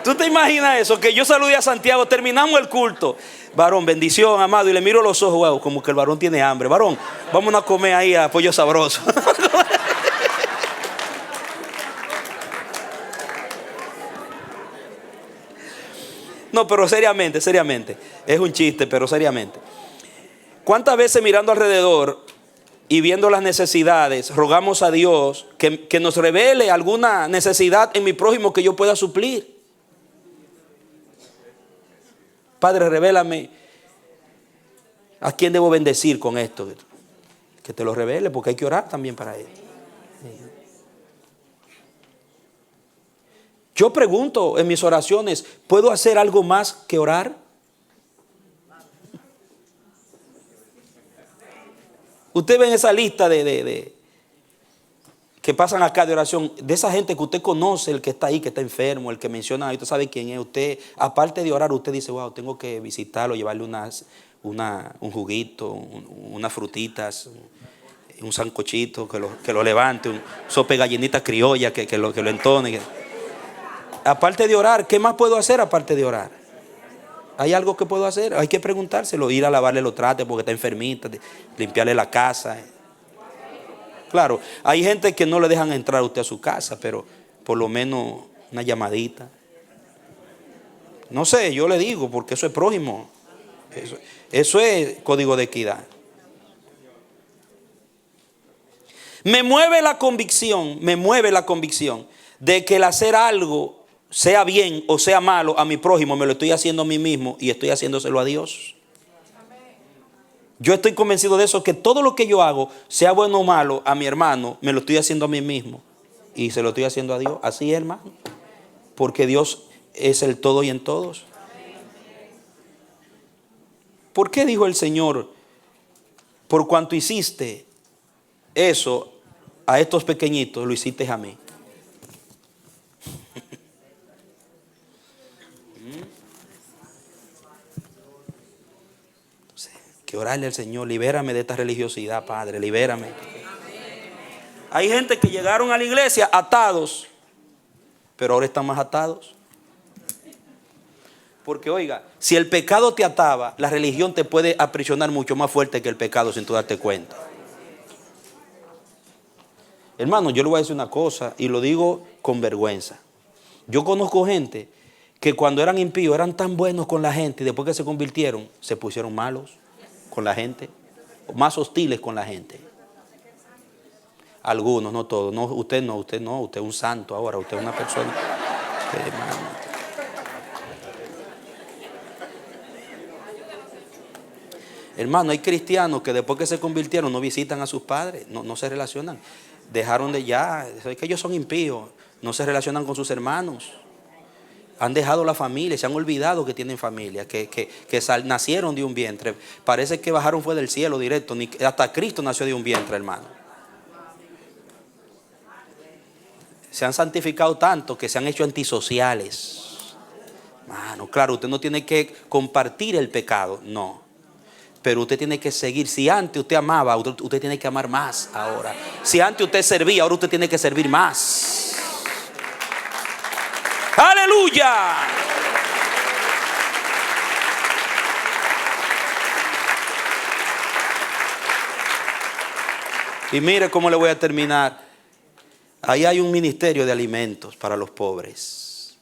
¿Tú te imaginas eso? Que yo saludé a Santiago, terminamos el culto. Varón, bendición, amado. Y le miro los ojos, wow, como que el varón tiene hambre. Varón, vamos a comer ahí a pollo sabroso. No, pero seriamente, seriamente. Es un chiste, pero seriamente. ¿Cuántas veces mirando alrededor y viendo las necesidades, rogamos a Dios que nos revele alguna necesidad en mi prójimo que yo pueda suplir? Padre, revélame a quién debo bendecir con esto. Que te lo revele, porque hay que orar también para él. Yo pregunto en mis oraciones, ¿puedo hacer algo más que orar? Usted ve en esa lista que pasan acá de oración, de esa gente que usted conoce, el que está ahí, que está enfermo, el que menciona, usted sabe quién es. Usted, aparte de orar, usted dice, wow, tengo que visitarlo, llevarle un juguito, unas frutitas, un sancochito, que lo levante, un sope gallinita criolla, que lo entone. Aparte de orar, ¿qué más puedo hacer aparte de orar? ¿Hay algo que puedo hacer? Hay que preguntárselo, ir a lavarle los trastes porque está enfermita, limpiarle la casa. Claro, hay gente que no le dejan entrar a usted a su casa, pero por lo menos una llamadita. No sé, yo le digo, porque eso es prójimo. Eso es código de equidad. Me mueve la convicción de que el hacer algo, sea bien o sea malo, a mi prójimo, me lo estoy haciendo a mí mismo y estoy haciéndoselo a Dios. Yo estoy convencido de eso, que todo lo que yo hago, sea bueno o malo, a mi hermano, me lo estoy haciendo a mí mismo y se lo estoy haciendo a Dios. Así es, hermano, porque Dios es el todo y en todos. ¿Por qué dijo el Señor, por cuanto hiciste eso a estos pequeñitos, lo hiciste a mí? Que orarle al Señor, libérame de esta religiosidad, Padre, libérame. Hay gente que llegaron a la iglesia atados, pero ahora están más atados. Porque oiga, si el pecado te ataba, la religión te puede aprisionar mucho más fuerte que el pecado sin tú darte cuenta. Hermano, yo le voy a decir una cosa y lo digo con vergüenza. Yo conozco gente que cuando eran impíos eran tan buenos con la gente y después que se convirtieron se pusieron malos con la gente, más hostiles con la gente. Algunos, no todos. No, usted es un santo ahora, usted es una persona. Hermano, hay cristianos que después que se convirtieron no visitan a sus padres, no se relacionan. Dejaron de ya, es que ellos son impíos, no se relacionan con sus hermanos. Han dejado la familia, se han olvidado que tienen familia, que nacieron de un vientre. Parece que bajaron fue del cielo directo, hasta Cristo nació de un vientre, hermano. Se han santificado tanto que se han hecho antisociales. Mano, claro, usted no tiene que compartir el pecado, no. Pero usted tiene que seguir. Si antes usted amaba, usted tiene que amar más ahora. Si antes usted servía, ahora usted tiene que servir más. ¡Aleluya! Y mire cómo le voy a terminar. Ahí hay un ministerio de alimentos para los pobres.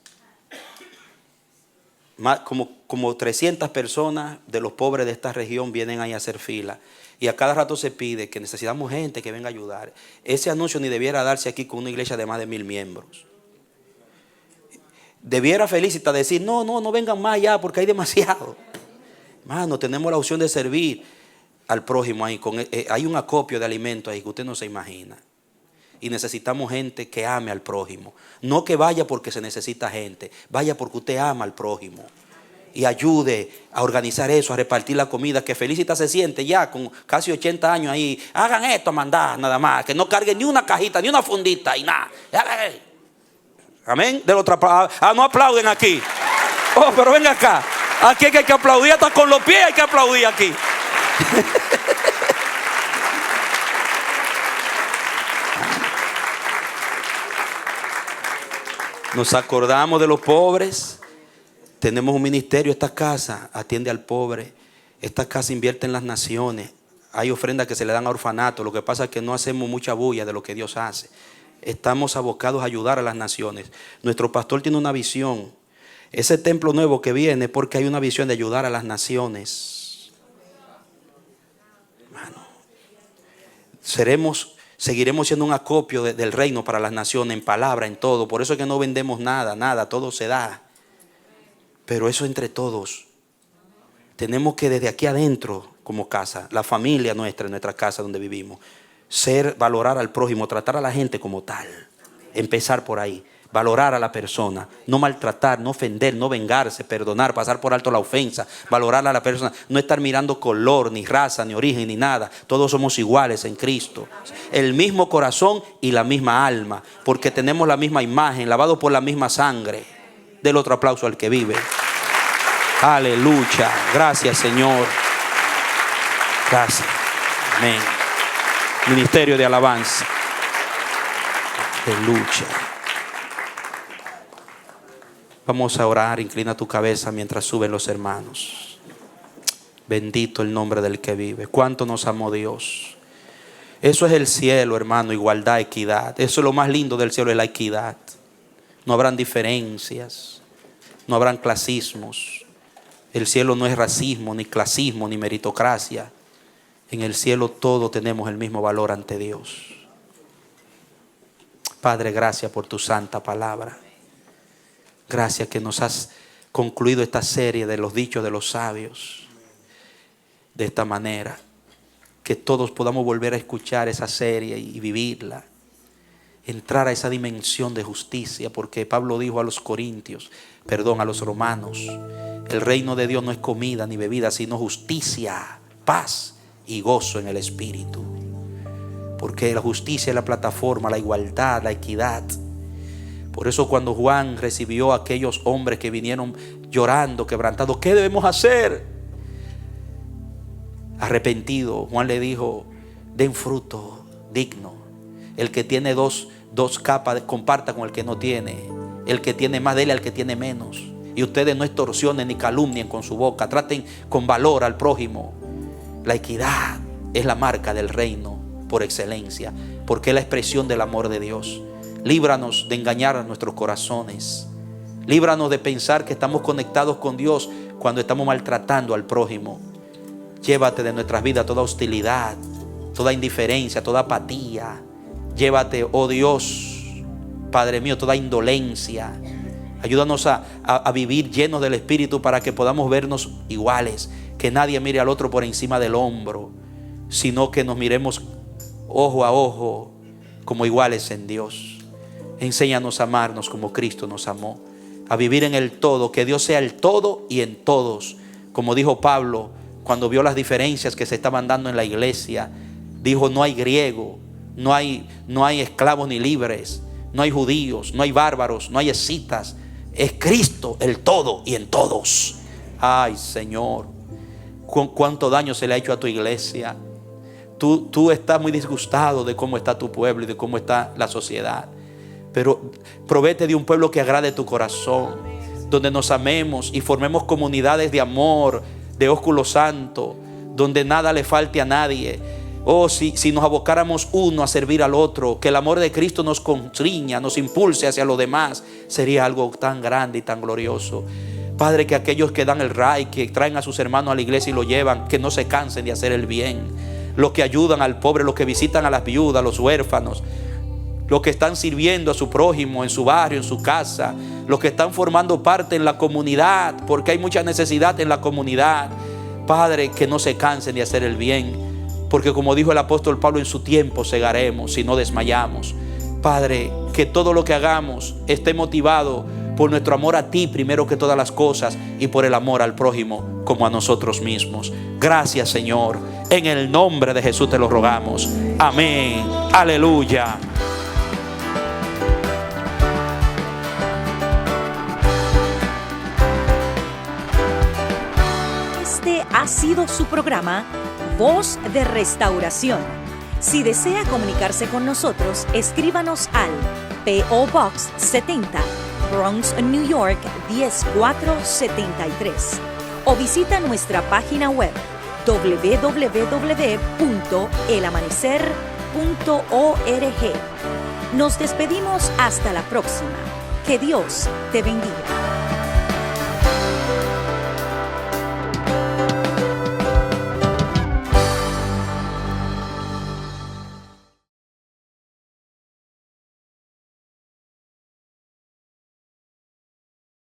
como 300 personas de los pobres de esta región vienen ahí a hacer fila. Y a cada rato se pide que necesitamos gente que venga a ayudar. Ese anuncio ni debiera darse aquí con una iglesia de más de 1000 miembros. Debiera Felicitas decir, no vengan más allá porque hay demasiado. Mano, tenemos la opción de servir al prójimo ahí. Hay un acopio de alimentos ahí que usted no se imagina. Y necesitamos gente que ame al prójimo. No que vaya porque se necesita gente. Vaya porque usted ama al prójimo. Y ayude a organizar eso, a repartir la comida. Que Felicitas se siente ya con casi 80 años ahí. Hagan esto a mandar nada más. Que no carguen ni una cajita, ni una fundita y nada. Amén. No aplauden aquí. Oh, pero venga acá. Aquí hay que aplaudir hasta con los pies. Hay que aplaudir aquí. Nos acordamos de los pobres. Tenemos un ministerio. Esta casa atiende al pobre. Esta casa invierte en las naciones. Hay ofrendas que se le dan a orfanatos. Lo que pasa es que no hacemos mucha bulla de lo que Dios hace. Estamos abocados a ayudar a las naciones. Nuestro pastor tiene una visión. Ese templo nuevo que viene porque hay una visión de ayudar a las naciones. Hermano, seguiremos siendo un acopio del reino para las naciones, en palabra, en todo. Por eso es que no vendemos nada, todo se da. Pero eso entre todos. Tenemos que desde aquí adentro, como casa, la familia nuestra, nuestra casa donde vivimos, valorar al prójimo, tratar a la gente como tal. Empezar por ahí. Valorar a la persona, no maltratar, no ofender, no vengarse, perdonar, pasar por alto la ofensa, valorar a la persona, no estar mirando color, ni raza, ni origen, ni nada. Todos somos iguales en Cristo. El mismo corazón y la misma alma, porque tenemos la misma imagen, lavado por la misma sangre. Del otro aplauso al que vive. Aleluya. Gracias, Señor. Gracias. Amén. Ministerio de alabanza. Aleluya. Vamos a orar, inclina tu cabeza mientras suben los hermanos. Bendito el nombre del que vive. Cuánto nos amó Dios. Eso es el cielo, hermano, igualdad, equidad. Eso es lo más lindo del cielo, es la equidad. No habrán diferencias, no habrán clasismos. El cielo no es racismo, ni clasismo, ni meritocracia. En el cielo todos tenemos el mismo valor ante Dios. Padre, gracias por tu santa palabra. Gracias que nos has concluido esta serie de los dichos de los sabios de esta manera. Que todos podamos volver a escuchar esa serie y vivirla. Entrar a esa dimensión de justicia. Porque Pablo dijo a los corintios, a los romanos, el reino de Dios no es comida ni bebida, sino justicia, paz y gozo en el Espíritu. Porque la justicia es la plataforma, la igualdad, la equidad. Por eso cuando Juan recibió a aquellos hombres que vinieron llorando, quebrantados, ¿qué debemos hacer? Arrepentido, Juan le dijo, den fruto digno. El que tiene dos capas, comparta con el que no tiene. El que tiene más, dele al que tiene menos. Y ustedes no extorsionen ni calumnien con su boca. Traten con valor al prójimo. La equidad es la marca del reino por excelencia, porque es la expresión del amor de Dios. Líbranos de engañar a nuestros corazones. Líbranos de pensar que estamos conectados con Dios cuando estamos maltratando al prójimo. Llévate de nuestras vidas toda hostilidad, toda indiferencia, toda apatía. Llévate, oh Dios, Padre mío, toda indolencia. Ayúdanos a vivir llenos del Espíritu para que podamos vernos iguales. Que nadie mire al otro por encima del hombro, sino que nos miremos ojo a ojo como iguales en Dios. Enséñanos a amarnos como Cristo nos amó, a vivir en el todo, que Dios sea el todo y en todos. Como dijo Pablo cuando vio las diferencias que se estaban dando en la iglesia, dijo: no hay griego, no hay esclavos ni libres, no hay judíos, no hay bárbaros, no hay escitas. Es Cristo el todo y en todos. Ay, Señor, cuánto daño se le ha hecho a tu iglesia. Tú estás muy disgustado de cómo está tu pueblo y de cómo está la sociedad. Pero provéete de un pueblo que agrade tu corazón, donde nos amemos y formemos comunidades de amor, de ósculo santo, donde nada le falte a nadie. Oh, si nos abocáramos uno a servir al otro, que el amor de Cristo nos constriña, nos impulse hacia los demás, sería algo tan grande y tan glorioso. Padre, que aquellos que dan el ray, que traen a sus hermanos a la iglesia y lo llevan, que no se cansen de hacer el bien. Los que ayudan al pobre, los que visitan a las viudas, los huérfanos, los que están sirviendo a su prójimo en su barrio, en su casa, los que están formando parte en la comunidad, porque hay mucha necesidad en la comunidad. Padre, que no se cansen de hacer el bien, porque como dijo el apóstol Pablo, en su tiempo segaremos si no desmayamos. Padre, que todo lo que hagamos esté motivado por nuestro amor a ti primero que todas las cosas y por el amor al prójimo como a nosotros mismos. Gracias, Señor. En el nombre de Jesús te lo rogamos. Amén. Aleluya. Este ha sido su programa Voz de Restauración. Si desea comunicarse con nosotros, escríbanos al P.O. Box 70, Bronx, New York 10473, o visita nuestra página web www.elamanecer.org. Nos despedimos hasta la próxima. Que Dios te bendiga.